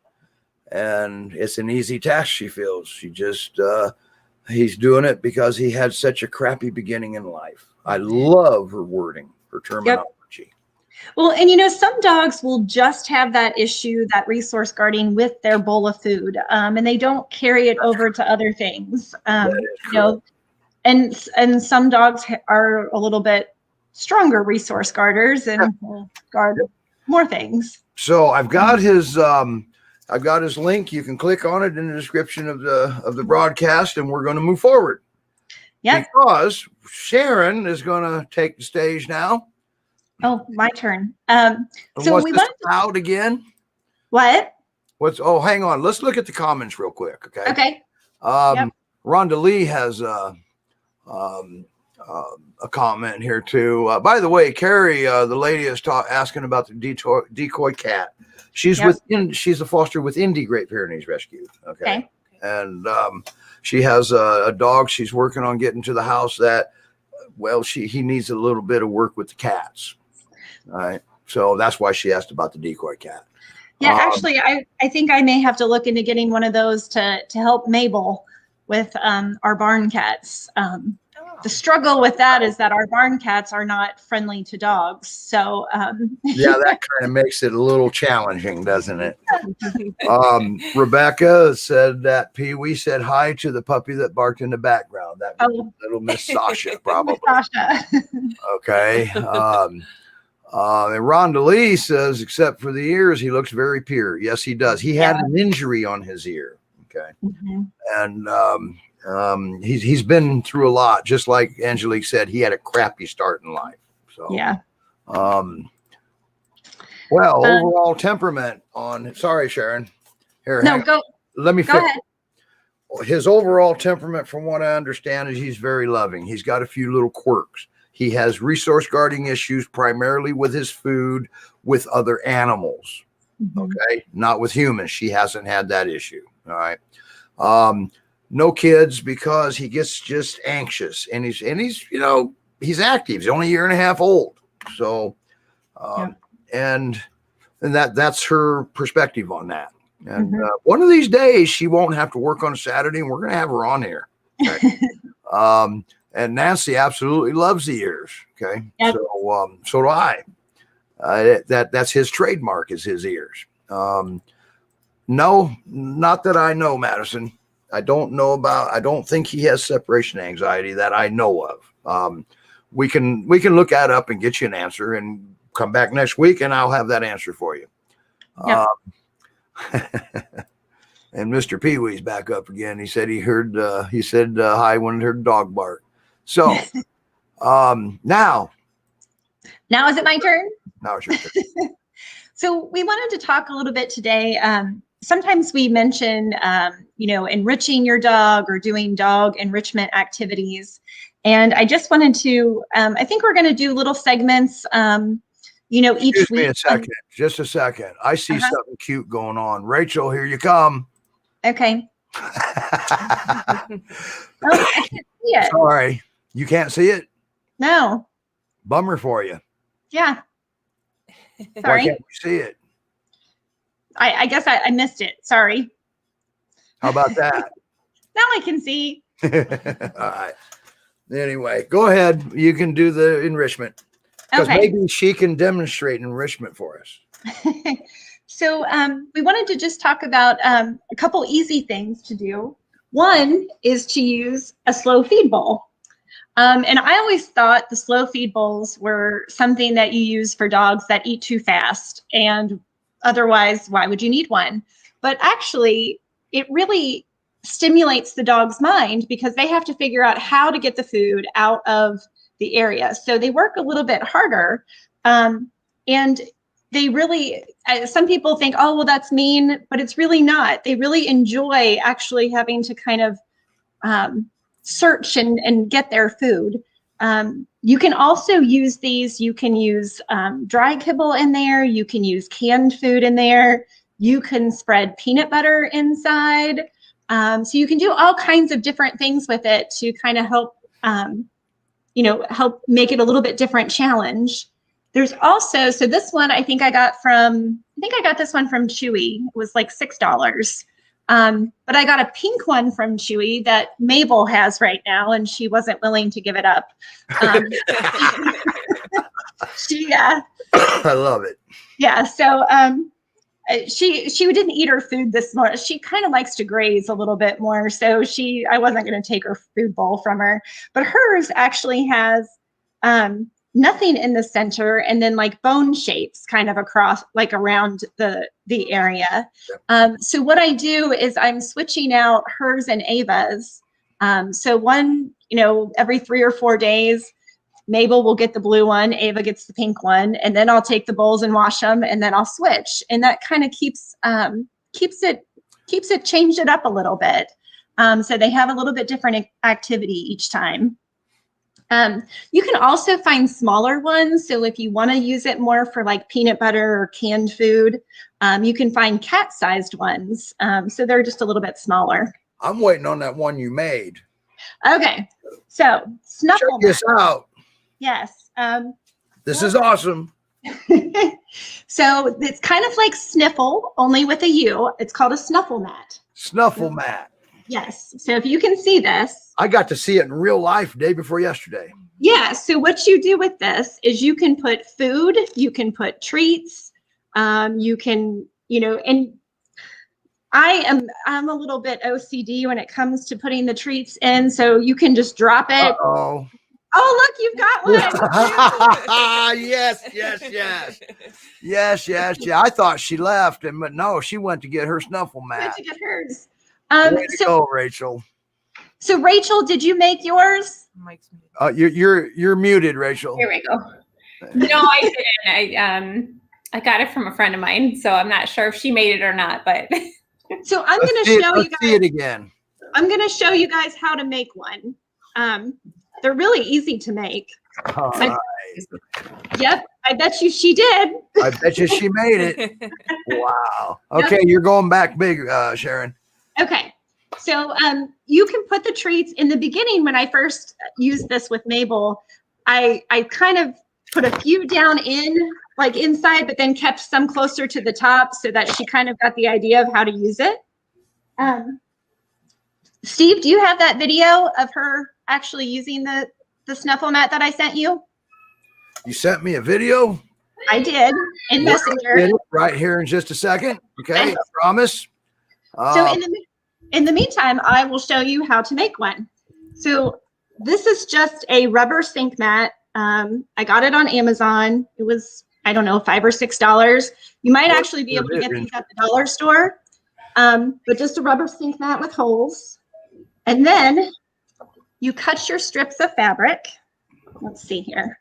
And it's an easy task, she feels. She just he's doing it because he had such a crappy beginning in life. I love her wording, her terminology. Well, and you know, some dogs will just have that issue, that resource guarding with their bowl of food, and they don't carry it over to other things. You know, and some dogs are a little bit stronger resource guarders and guard more things. So I've got his link. You can click on it in the description of the broadcast, and we're going to move forward. Yeah. Because Sharon is going to take the stage now. Oh, my turn. So what's this about again? What? Hang on. Let's look at the comments real quick. Okay. Okay. Rhonda Lee has a comment here too. By the way, Carrie, the lady is asking about the decoy cat. She's she's a foster with Indy Great Pyrenees Rescue. Okay. And she has a dog she's working on getting to the house that, well, he needs a little bit of work with the cats. All right. So that's why she asked about the decoy cat. Yeah, actually, I think I may have to look into getting one of those to help Mabel with our barn cats. The struggle with that is that our barn cats are not friendly to dogs. So yeah, that kind of makes it a little challenging, doesn't it? Rebecca said that Pee-wee said hi to the puppy that barked in the background. That was little Miss Sasha, probably. Sasha. Okay. And Rhonda Lee says, except for the ears, he looks very pure. Yes, he does. He had an injury on his ear. Okay. And he's been through a lot. Just like Angelique said, he had a crappy start in life. So overall temperament on. Sorry, Sharon. Here, no, go. Let me. Go ahead. His overall temperament, from what I understand, is he's very loving. He's got a few little quirks. He has resource guarding issues primarily with his food, with other animals. Okay, not with humans. She hasn't had that issue. All right. No kids because he gets just anxious, and he's he's active. He's only a year and a half old. So, and that's her perspective on that. And one of these days she won't have to work on a Saturday, and we're going to have her on here. Okay? And Nancy absolutely loves the ears. Okay. Yep. So do I. That's his trademark, is his ears. No, not that I know, Madison. I don't think he has separation anxiety that I know of. We can look that up and get you an answer and come back next week and I'll have that answer for you. Yep. And Mr. Pee-wee's back up again. He said he said hi when he heard dog bark. So now is it my turn? Now it's your turn. So we wanted to talk a little bit today. Sometimes we mention, enriching your dog or doing dog enrichment activities. And I just wanted to, I think we're going to do little segments, each Excuse me week. a second. Just a second. I see something cute going on. Rachel, here you come. Okay. Oh, I can't see it. Sorry. You can't see it? No. Bummer for you. Yeah. Why Sorry. can't you see it? I guess I missed it. Sorry. How about that? Now I can see. All right. Anyway, go ahead. You can do the enrichment. Because Okay. maybe she can demonstrate enrichment for us. So we wanted to just talk about a couple easy things to do. One is to use a slow feed bowl. And I always thought the slow feed bowls were something that you use for dogs that eat too fast. And otherwise, why would you need one? But actually, it really stimulates the dog's mind because they have to figure out how to get the food out of the area. So they work a little bit harder. And they really, some people think, oh, well, that's mean, but it's really not. They really enjoy actually having to kind of search and get their food. You can also use these. You can use dry kibble in there. You can use canned food in there. You can spread peanut butter inside. So you can do all kinds of different things with it to kind of help, help make it a little bit different challenge. There's also, so this one I got this one from Chewy. It was like $6. But I got a pink one from Chewy that Mabel has right now, and she wasn't willing to give it up. I love it. Yeah. So she didn't eat her food this morning. She kind of likes to graze a little bit more. So I wasn't going to take her food bowl from her, but hers actually has nothing in the center and then like bone shapes kind of across, like around the area. So what I do is I'm switching out hers and Ava's. So one, every 3 or 4 days, Mabel will get the blue one, Ava gets the pink one, and then I'll take the bowls and wash them, and then I'll switch. And that kind of keeps it changed it up a little bit. So they have a little bit different activity each time. You can also find smaller ones. So if you want to use it more for like peanut butter or canned food, you can find cat-sized ones. So they're just a little bit smaller. I'm waiting on that one you made. Okay. So Snuffle Check this out. Yes. This is awesome. So it's kind of like Sniffle, only with a U. It's called a Snuffle mat. Snuffle mat. Yes. So if you can see this. I got to see it in real life day before yesterday. Yeah. So what you do with this is you can put food, you can put treats, you can, and I'm a little bit OCD when it comes to putting the treats in. So you can just drop it. Uh-oh. Oh, look, you've got one. Yes. I thought she left, but no, she went to get her snuffle mat. Went to get hers. Way to go, Rachel. So Rachel, did you make yours? Mike's muted. You're muted, Rachel. Here we go. No, I didn't. I got it from a friend of mine, so I'm not sure if she made it or not. But so I'm going to show you guys. Let's see it again. I'm going to show you guys how to make one. They're really easy to make. All right. Yep, I bet you she did. I bet you she made it. Wow. Okay, You're going back big, Sharon. Okay, so you can put the treats in the beginning. When I first used this with Mabel, I kind of put a few down like inside, but then kept some closer to the top so that she kind of got the idea of how to use it. Steve, do you have that video of her actually using the Snuffle mat that I sent you? You sent me a video? I did in Messenger. Right here in just a second. Okay, I promise. So in the meantime, I will show you how to make one. So this is just a rubber sink mat. I got it on Amazon. It was, I don't know, $5 or $6. You might actually be able to get these at the dollar store. But just a rubber sink mat with holes. And then you cut your strips of fabric. Let's see here.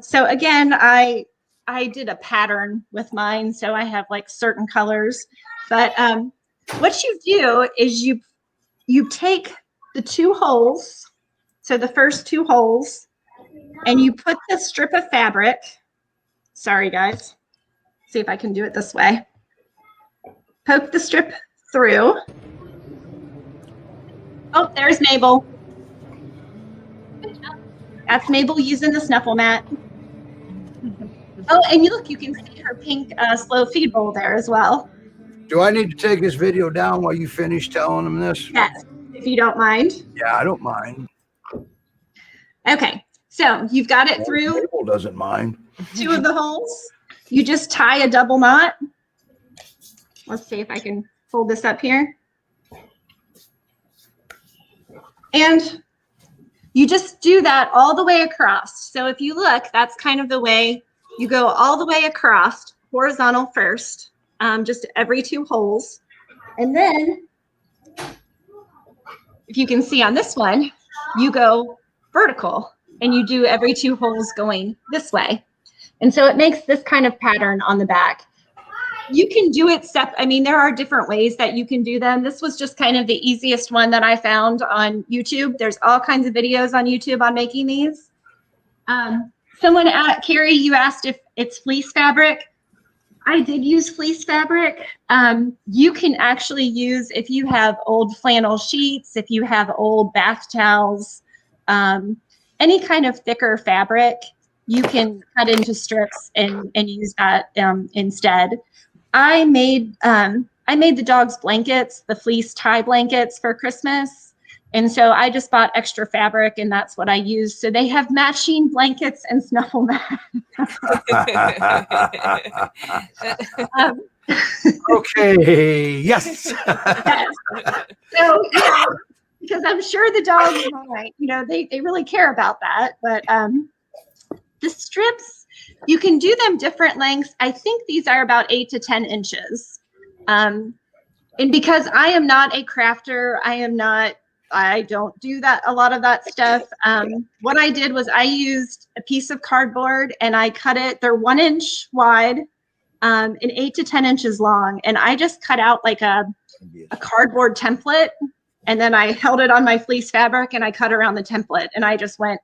So again, I I did a pattern with mine, so I have like certain colors. But what you do is you take the 2 holes, so the first 2 holes, and you put the strip of fabric. Sorry, guys. See if I can do it this way. Poke the strip through. Oh, there's Mabel. That's Mabel using the snuffle mat. Oh, and you can see her pink slow feed bowl there as well. Do I need to take this video down while you finish telling them this? Yes, if you don't mind. Yeah, I don't mind. Okay, so you've got it through Mabel doesn't mind. 2 of the holes. You just tie a double knot. Let's see if I can hold this up here. And you just do that all the way across. So if you look, that's kind of the way you go all the way across, horizontal first, just every 2 holes. And then, if you can see on this one, you go vertical and you do every 2 holes going this way. And so it makes this kind of pattern on the back. You can do it I mean, there are different ways that you can do them. This was just kind of the easiest one that I found on YouTube. There's all kinds of videos on YouTube on making these. Someone at Carrie, you asked if it's fleece fabric. I did use fleece fabric. You can actually use, if you have old flannel sheets, if you have old bath towels, any kind of thicker fabric, you can cut into strips and use that instead. I made the dog's blankets, the fleece tie blankets for Christmas. And so I just bought extra fabric and that's what I used. So they have matching blankets and snuffle mats. Okay, yes. Yes. So, yeah, because I'm sure the dogs might, they really care about that. But the strips, you can do them different lengths. I think these are about 8 to 10 inches. And because I am not a crafter, I don't do a lot of that stuff. What I did was I used a piece of cardboard and I cut it. They're 1 inch wide and 8 to 10 inches long. And I just cut out like a cardboard template. And then I held it on my fleece fabric and I cut around the template and I just went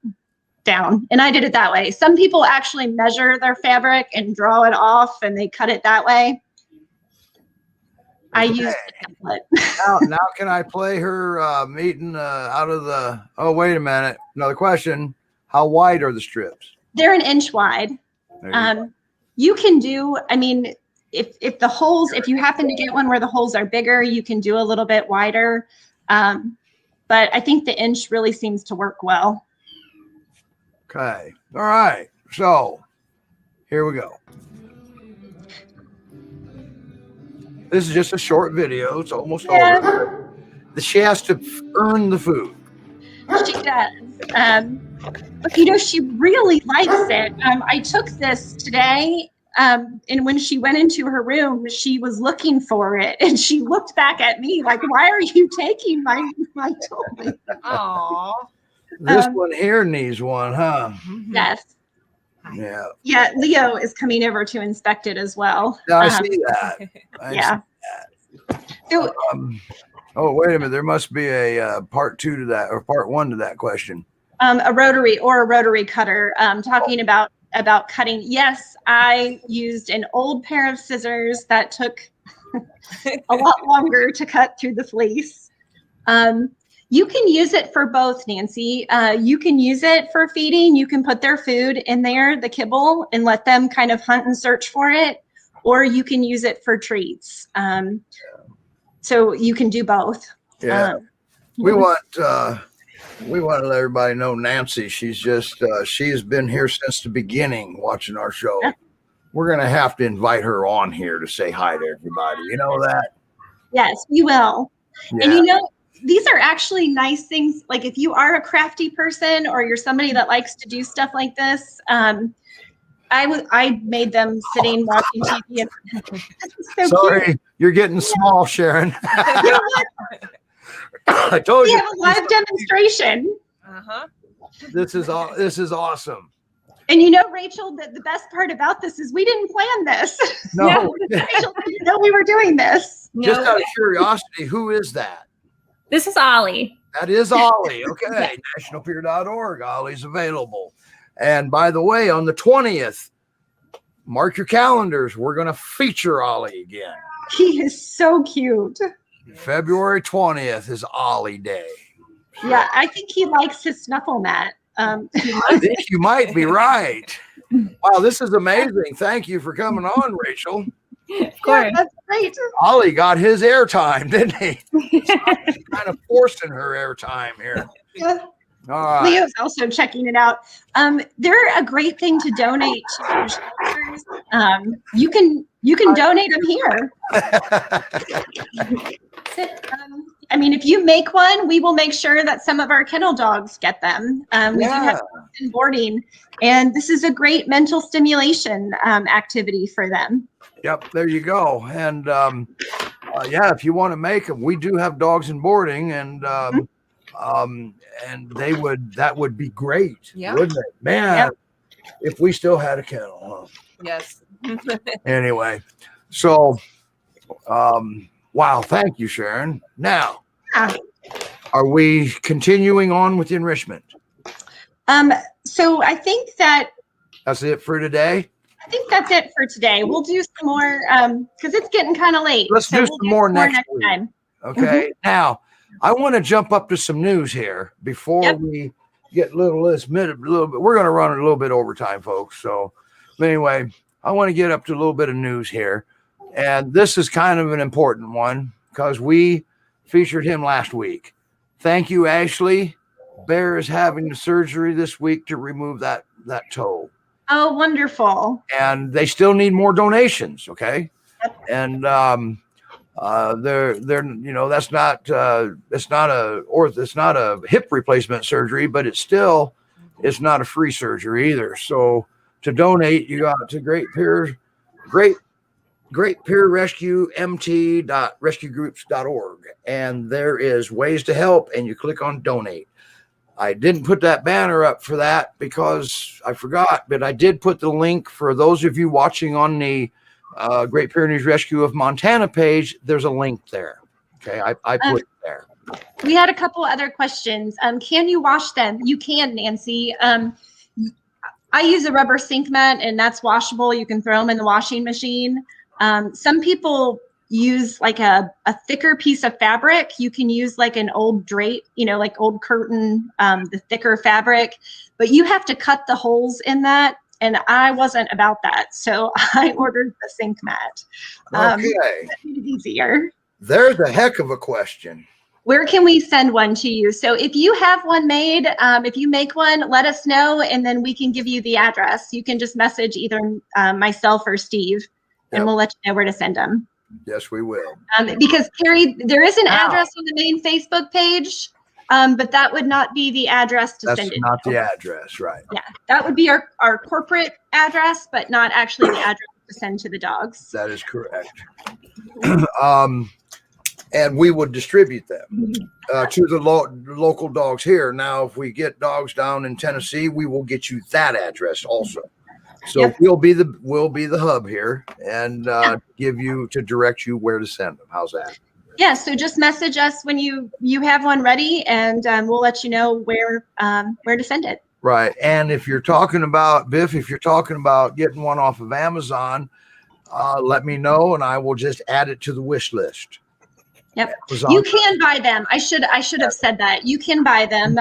down. And I did it that way. Some people actually measure their fabric and draw it off and they cut it that way. I used the template. Now can I play her meeting out of the, oh, wait a minute. Another question. How wide are the strips? They're 1 inch wide. You can do, I mean, if the holes, if you happen to get one where the holes are bigger, you can do a little bit wider. But I think the inch really seems to work well. Okay. All right. So here we go. This is just a short video. It's almost over. She has to earn the food. She does. But she really likes it. I took this today, and when she went into her room, she was looking for it, and she looked back at me like, "Why are you taking my toy?" Aww. This one here needs one, huh? Yes. Yeah. Yeah. Leo is coming over to inspect it as well. Yeah, I see that. Yeah. So, oh, wait a minute. There must be a part 2 to that, or part 1 to that question. a rotary cutter, talking about cutting. Yes, I used an old pair of scissors that took a lot longer to cut through the fleece. You can use it for both, Nancy. You can use it for feeding. You can put their food in there, the kibble, and let them kind of hunt and search for it. Or you can use it for treats. So you can do both. Yeah. We want to let everybody know Nancy. She's just, she has been here since the beginning watching our show. Yeah. We're going to have to invite her on here to say hi to everybody. You know that? Yes, we will. Yeah. And these are actually nice things. Like if you are a crafty person or you're somebody that likes to do stuff like this, I made them sitting watching TV. So sorry, cute. you're getting small, Sharon. I told We you. have a live demonstration. Uh-huh. This is awesome. And you know, Rachel, that the best part about this is we didn't plan this. No. Rachel didn't know we were doing this. Just No. out of curiosity, who is that? This is Ollie. That is Ollie. Okay. Nationalpeer.org. Ollie's available. And by the way, on the 20th, mark your calendars. We're going to feature Ollie again. He is so cute. February 20th is Ollie Day. Yeah, I think he likes his snuffle mat. I think you might be right. Wow, this is amazing. Thank you for coming on, Rachel. Of course. Yeah, that's great. Ollie got his airtime, didn't he? Kind of forcing her airtime here. Yeah. All right. Leo's also checking it out. They're a great thing to donate to shelters. You can donate them here. I mean, if you make one, we will make sure that some of our kennel dogs get them. We do have in boarding, and this is a great mental stimulation activity for them. Yep, there you go. And yeah, if you want to make them, we do have dogs in boarding, and that would be great, wouldn't it? Man, if we still had a kennel. Huh? Yes. Anyway, so wow, thank you, Sharon. Now, are we continuing on with enrichment? So I think That's it for today. I think that's it for today. We'll do some more because it's getting kind of late. Let's do some more next week. time. Okay. Now, I want to jump up to some news here before we get a little bit. We're going to run a little bit overtime, folks. So, anyway, I want to get up to a little bit of news here, and this is kind of an important one because we featured him last week. Thank you, Ashley. Bear is having the surgery this week to remove that toe. Oh, wonderful. And they still need more donations. Okay. And they're that's not it's not a hip replacement surgery, but it's not a free surgery either. So to donate, you got to Great Peer Rescue mt.rescuegroups.org, and there is ways to help, and you click on donate. I didn't put that banner up for that because I forgot, but I did put the link for those of you watching on the Great Pyrenees Rescue of Montana page. There's a link there. Okay, I put it there. We had a couple other questions. Can you wash them? You can, Nancy. I use a rubber sink mat, and that's washable. You can throw them in the washing machine. Some people use like a thicker piece of fabric. You can use like an old drape, like old curtain, the thicker fabric, but you have to cut the holes in that. And I wasn't about that. So I ordered the sink mat. Okay. That made it easier. There's a heck of a question. Where can we send one to you? So if you have one made, if you make one, let us know, and then we can give you the address. You can just message either myself or Steve, and we'll let you know where to send them. Yes, we will. Because Carrie, there is an address on the main Facebook page, but that would not be the address to send it. That's not the address, right? Yeah, that would be our corporate address, but not actually the address to send to the dogs. That is correct. And we would distribute them to the local dogs here. Now, if we get dogs down in Tennessee, we will get you that address also. So we'll be the hub here and direct you where to send them. How's that? Yeah. So just message us when you have one ready, and we'll let you know where to send it. Right. And if you're talking about Biff, if you're talking about getting one off of Amazon, let me know, and I will just add it to the wish list. Yep. You can buy them. I should have said that. You can buy them.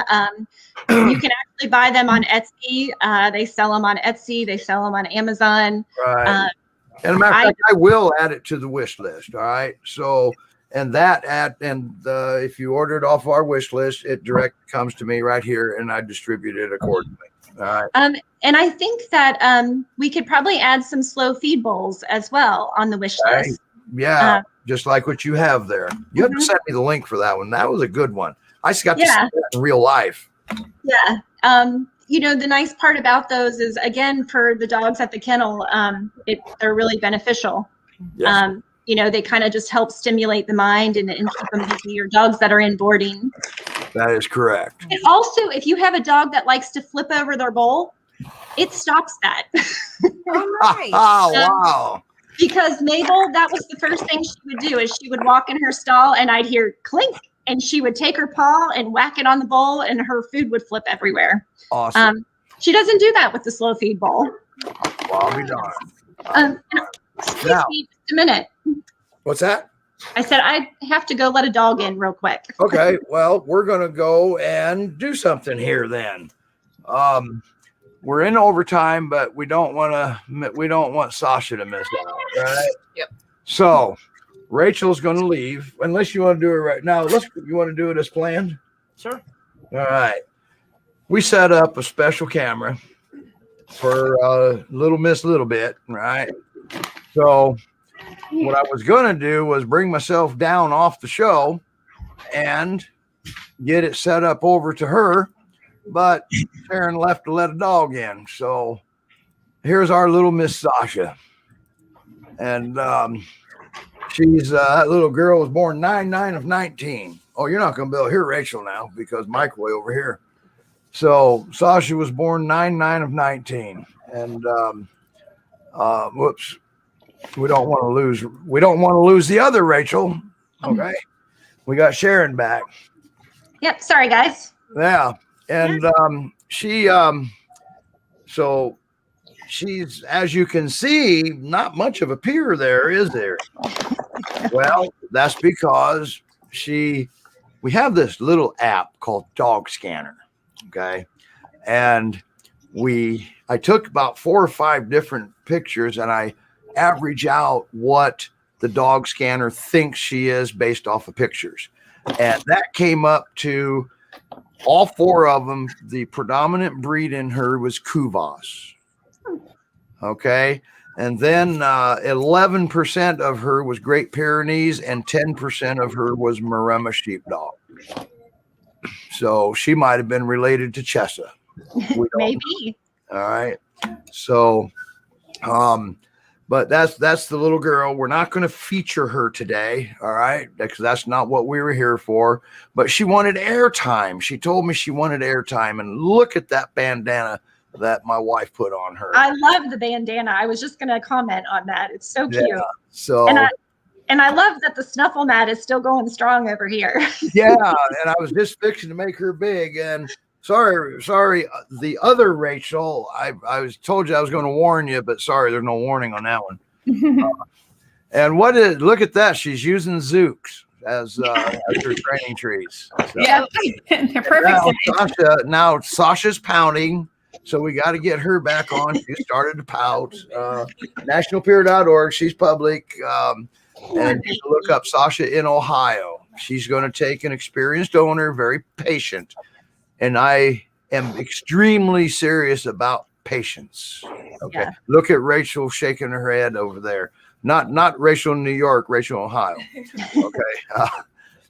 You can actually buy them on Etsy. They sell them on Etsy. They sell them on Amazon. Right. And a matter of fact, I will add it to the wish list. All right. So, if you order it off our wish list, it direct comes to me right here, and I distribute it accordingly. All right. And I think that we could probably add some slow feed bowls as well on the wish list. Yeah. Just like what you have there. You have to send me the link for that one. That was a good one. I just got to see that in real life. Yeah. The nice part about those is, again, for the dogs at the kennel, they're really beneficial. Yes. They kind of just help stimulate the mind and keep them busy. Your dogs that are in boarding. That is correct. And also, if you have a dog that likes to flip over their bowl, it stops that. Oh, nice. Oh, wow. Because Mabel, that was the first thing she would do is she would walk in her stall and I'd hear clink and she would take her paw and whack it on the bowl and her food would flip everywhere. Awesome. She doesn't do that with the slow feed bowl. Well, I'll be darned. Excuse Now- me just a minute. What's that? I said I have to go let a dog in real quick. Okay, well, we're gonna go and do something here then. We're in overtime, but we don't want Sasha to miss out, right? Yep. So Rachel's gonna leave unless you want to do it right now. You want to do it as planned? Sure. All right. We set up a special camera for Little Miss Little Bit, right? So what I was going to do was bring myself down off the show and get it set up over to her, but Sharon left to let a dog in. So here's our little Miss Sasha. And she's that little girl was born 9/9 of 19. Oh, you're not going to be able to hear Rachel now because Mike way over here. So Sasha was born 9/9 of 19. And whoops. We don't want to lose the other Rachel. Okay. We got Sharon back. Yep. Sorry, guys. Yeah. And so she's, as you can see, not much of a peer there, is there? Well, that's because we have this little app called Dog Scanner. Okay. And I took about 4 or 5 different pictures and I average out what the dog scanner thinks she is based off of pictures. And that came up to all 4 of them. The predominant breed in her was Kuvas. Okay. And then 11% of her was Great Pyrenees and 10% of her was Maremma sheepdog. So she might have been related to Chessa. Maybe. All right. So, but that's the little girl. We're not going to feature her today. All right. Because that's not what we were here for. But she wanted airtime. She told me she wanted airtime. And look at that bandana that my wife put on her. I love the bandana. I was just going to comment on that. It's so cute. Yeah, so. And I love that the snuffle mat is still going strong over here. Yeah. And I was just fixing to make her big. And sorry, the other Rachel, I was told you I was going to warn you, but sorry, there's no warning on that one. And look at that. She's using Zooks as her training trees. So, Yeah, they're perfect. now Sasha's pounding. So we got to get her back on. She started to pout. NationalPeer.org. She's public. And you can look up Sasha in Ohio. She's going to take an experienced owner, very patient. And I am extremely serious about patience. Okay. Yeah. Look at Rachel shaking her head over there. Not Rachel in New York, Rachel in Ohio. Okay.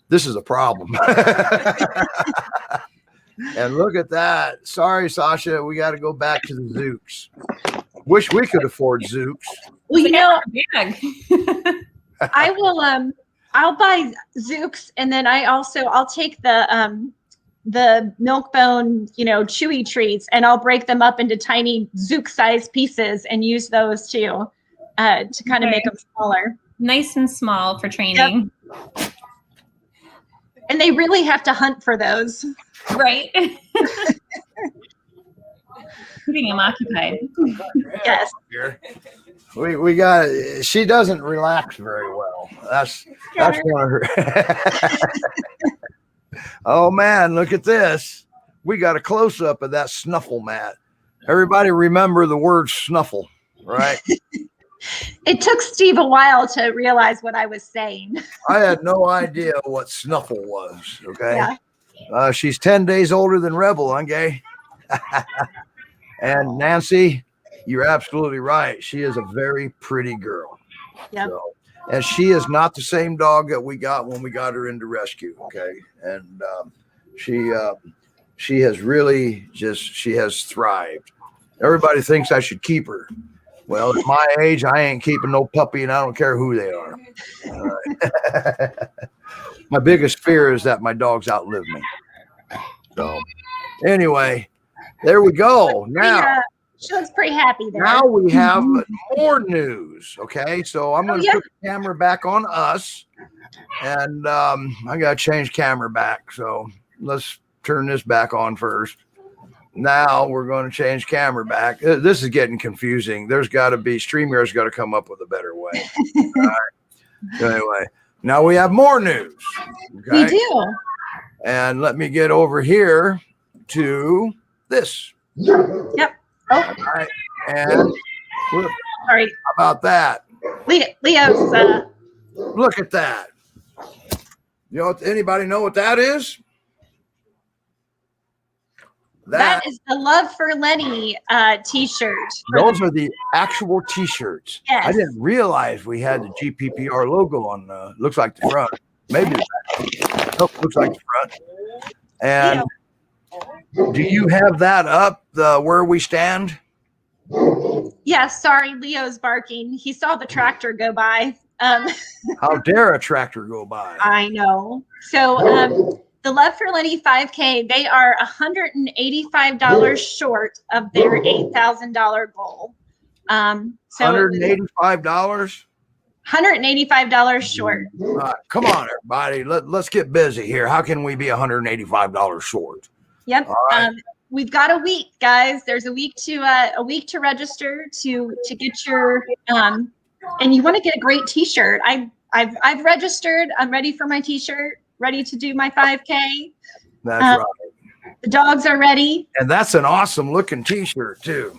This is a problem. And look at that. Sorry, Sasha. We got to go back to the Zooks. Wish we could afford Zooks. Well, you know, Bag. I will I'll buy Zooks and then I'll take the milk bone, chewy treats and I'll break them up into tiny Zook sized pieces and use those too to kind of make them smaller. Nice and small for training. Yep. And they really have to hunt for those. Right. Keeping them occupied. Yes. We got. She doesn't relax very well. That's one of her. Oh man, look at this. We got a close up of that snuffle mat. Everybody remember the word snuffle, right? It took Steve a while to realize what I was saying. I had no idea what snuffle was. Okay. Yeah. She's 10 days older than Rebel, huh, Gay? And Nancy, you're absolutely right. She is a very pretty girl. Yep. So, and she is not the same dog that we got when we got her into rescue. Okay. And she has really she has thrived. Everybody thinks I should keep her. Well, at my age, I ain't keeping no puppy and I don't care who they are. All right. My biggest fear is that my dogs outlive me. So anyway, there we go. Now She looks pretty happy there. Now we have more news. Okay, so I'm going to put the camera back on us, and I got to change camera back. So let's turn this back on first. Now we're going to change camera back. This is getting confusing. There's got to be StreamYard's got to come up with a better way. All right. So anyway, now we have more news. Okay? We do. And let me get over here to this. Yep. Oh, all right. And look, sorry. How about that? Leo's. Look at that. You know, anybody know what that is? That is the Love for Lenny t-shirt. Those are the actual t-shirts. Yes. I didn't realize we had the GPPR logo on looks like the front. Maybe the back. Nope, looks like the front. And do you have that up where we stand? Yeah, sorry, Leo's barking. He saw the tractor go by. How dare a tractor go by? I know. So the Love for Lenny 5K, they are $185 short of their $8,000 goal. So $185? $185 short. Come on, everybody. Let's get busy here. How can we be $185 short? Yep. Right. We've got a week, guys. There's a week to register to get your and you want to get a great t-shirt. I've registered. I'm ready for my t-shirt, ready to do my 5K. That's right. The dogs are ready. And that's an awesome looking t-shirt too.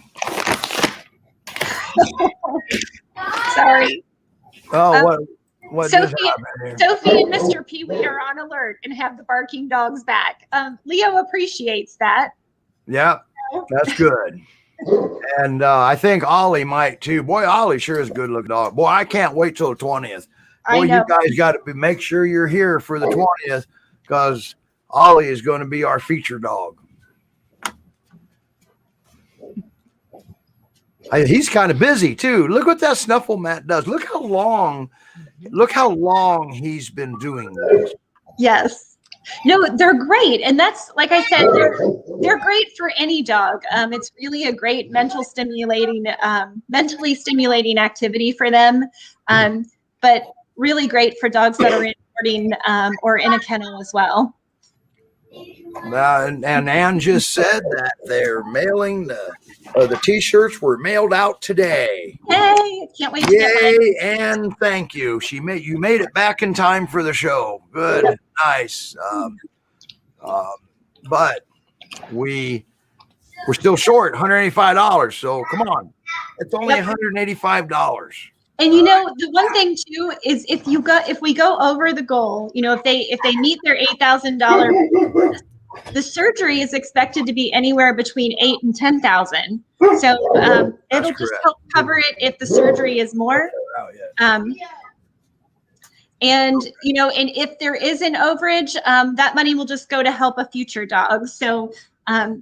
Sorry. Oh, what Sophie here? and Mr. Pee-wee are on alert and have the barking dogs back. Leo appreciates that. Yeah, that's good. And I think Ollie might too. Boy, Ollie sure is a good looking dog. Boy, I can't wait till the 20th. Boy, you guys got to make sure you're here for the 20th because Ollie is going to be our feature dog. He's kind of busy too. Look what that snuffle mat does. Look how long he's been doing this. Yes. No, they're great. And that's, like I said, they're great for any dog. It's really a great mentally stimulating activity for them. But really great for dogs that are in boarding or in a kennel as well. And Ann just said that they're mailing the t-shirts were mailed out today. Hey, can't wait to get mine. Yay, and thank you. You made it back in time for the show. Good, nice. But we're still short $185. So come on, it's only $185. And you know, the one thing too is if we go over the goal, you know, if they meet their $8,000, the surgery is expected to be anywhere between $8,000 and $10,000. So it'll just help cover it if the surgery is more. And you know, and if there is an overage, that money will just go to help a future dog. So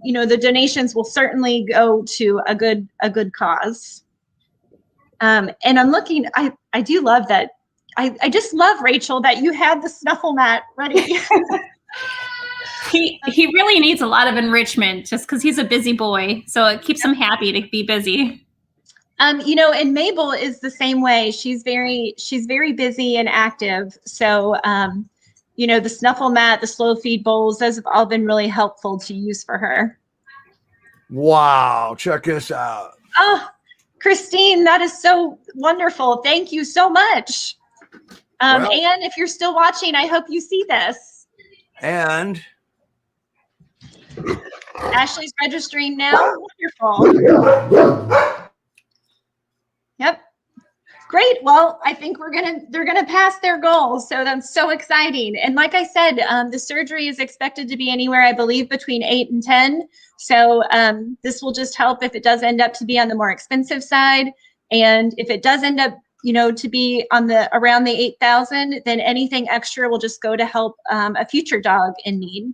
you know, the donations will certainly go to a good cause. And I'm looking, I do love that. I just love, Rachel, that you had the snuffle mat ready. He really needs a lot of enrichment just because he's a busy boy. So it keeps him happy to be busy. You know, and Mabel is the same way. She's very busy and active. So, you know, the snuffle mat, the slow feed bowls, those have all been really helpful to use for her. Wow. Check this out. Oh, Christine, that is so wonderful. Thank you so much. And if you're still watching, I hope you see this. And Ashley's registering now. Wonderful. Yep. Great. Well, I think they're gonna pass their goals. So that's so exciting. And like I said, the surgery is expected to be anywhere, I believe, between 8 and 10. So this will just help if it does end up to be on the more expensive side. And if it does end up, you know, to be on around the 8,000, then anything extra will just go to help a future dog in need.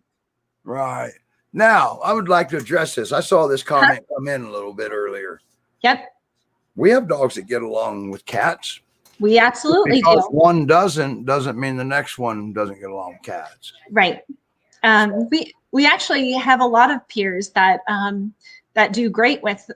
Right. Now, I would like to address this. I saw this comment come in a little bit earlier. Yep. We have dogs that get along with cats. We absolutely because do. One doesn't mean the next one doesn't get along with cats. Right. We actually have a lot of peers that that do great with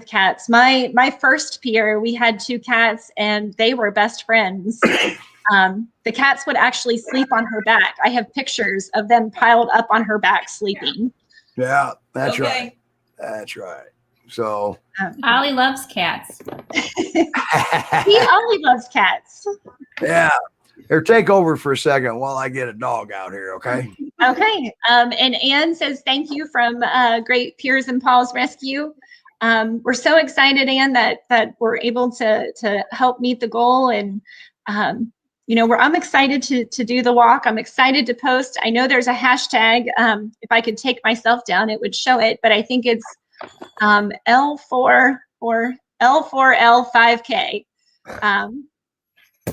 cats. My first peer, we had 2 cats, and they were best friends. The cats would actually sleep on her back. I have pictures of them piled up on her back sleeping. Yeah, that's right. That's right. So Ollie loves cats. Ollie loves cats. yeah. Here, take over for a second while I get a dog out here, okay? Okay. And Anne says, thank you from Great Piers and Paws Rescue. We're so excited, Anne, that we're able to help meet the goal. And, I'm excited to do the walk. I'm excited to post. I know there's a hashtag. If I could take myself down, it would show it. But I think it's L4 or L4L5K.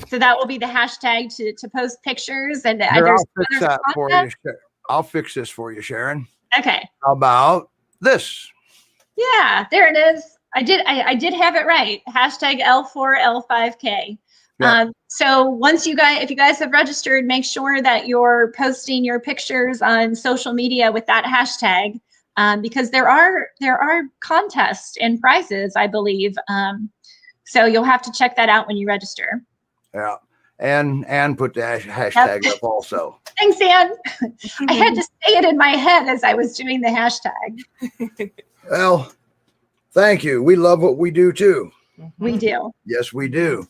So that will be the hashtag to post pictures. And Here, I'll fix that for you. I'll fix this for you, Sharon. Okay. How about this? Yeah, there it is. I did have it right. Hashtag L4L5K. Yep. So if you guys have registered, make sure that you're posting your pictures on social media with that hashtag, because there are contests and prizes, I believe. So you'll have to check that out when you register. Yeah. And put the hashtag up also. Thanks, Anne. I had to say it in my head as I was doing the hashtag. Well, thank you. We love what we do too. We do. Yes, we do.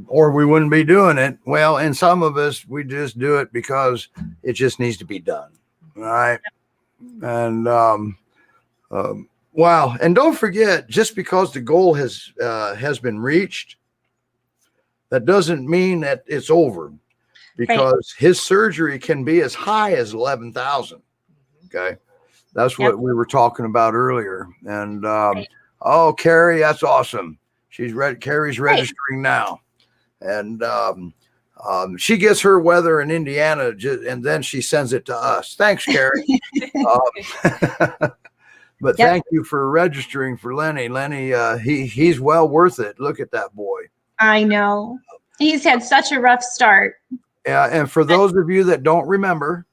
Or we wouldn't be doing it. Well, and some of us, we just do it because it just needs to be done. All right. And wow. And don't forget, just because the goal has been reached, that doesn't mean that it's over, because his surgery can be as high as 11,000. Okay. That's what we were talking about earlier. And oh, Carrie, that's awesome. Carrie's registering now. And she gets her weather in Indiana, and then she sends it to us. Thanks, Carrie. But thank you for registering for Lenny. Lenny, he's well worth it. Look at that boy. I know. He's had such a rough start. Yeah, and for those of you that don't remember,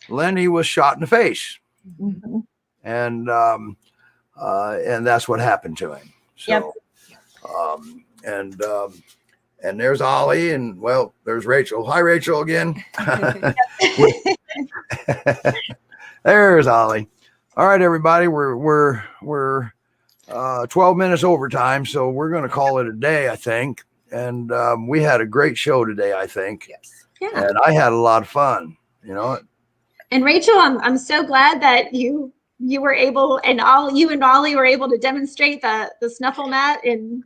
Lenny was shot in the face. Mm-hmm. And that's what happened to him. So and there's Ollie, and well, there's Rachel. Hi, Rachel again. There's Ollie. All right, everybody, we're 12 minutes overtime, so we're going to call it a day, I think. And we had a great show today, I think. Yes. Yeah. And I had a lot of fun, And Rachel, I'm so glad that you were able, and you and Ollie were able to demonstrate the snuffle mat in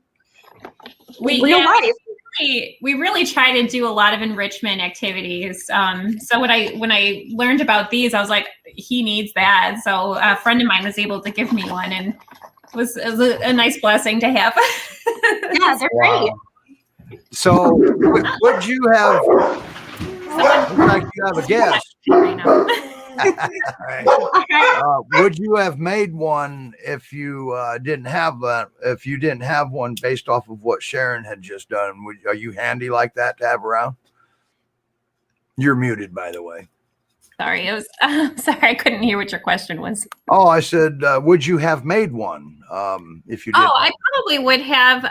real life. We really try to do a lot of enrichment activities. So when I learned about these, I was like, he needs that. So a friend of mine was able to give me one, and it was a nice blessing to have. Yeah, they're great. So would you have? Looks like you have a guest. Would you have made one if you didn't have one based off of what Sharon had just done? Are you handy like that to have around? You're muted, by the way. Sorry, sorry, I couldn't hear what your question was. Oh, I said, would you have made one if you did? Oh, I probably would have,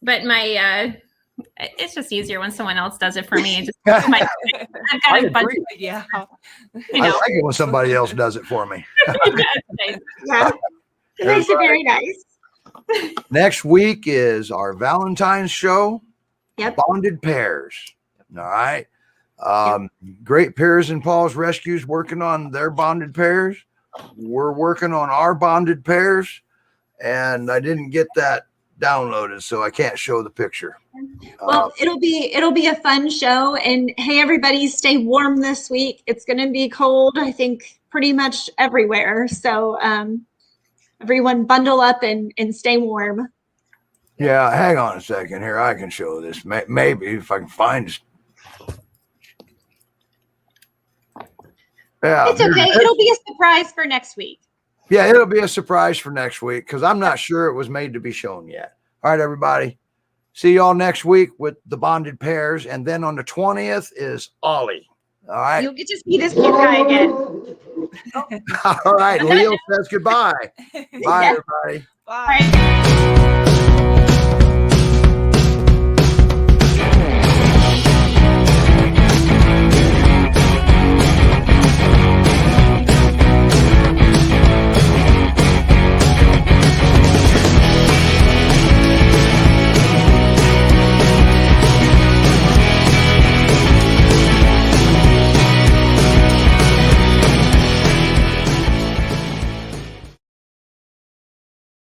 but my it's just easier when someone else does it for me. I've got a bunch. Yeah, I like it when somebody else does it for me. Yeah, it makes it very nice. Next week is our Valentine's show. Yep. Bonded pairs. All right. Great Piers and Paws Rescue's working on their bonded pairs. We're working on our bonded pairs, and I didn't get that downloaded, so I can't show the picture. Well, it'll be a fun show, and hey, everybody, stay warm this week. It's going to be cold, I think, pretty much everywhere. So everyone bundle up and stay warm. Yeah, hang on a second here. I can show this. Maybe if I can find it. Yeah, it's okay. It'll be a surprise for next week. Yeah, it'll be a surprise for next week because I'm not sure it was made to be shown yet. All right, everybody. See y'all next week with the bonded pairs. And then on the 20th is Ollie. All right. You'll get to see this cute guy again. All right. Leo says goodbye. Bye, everybody. Bye. All right.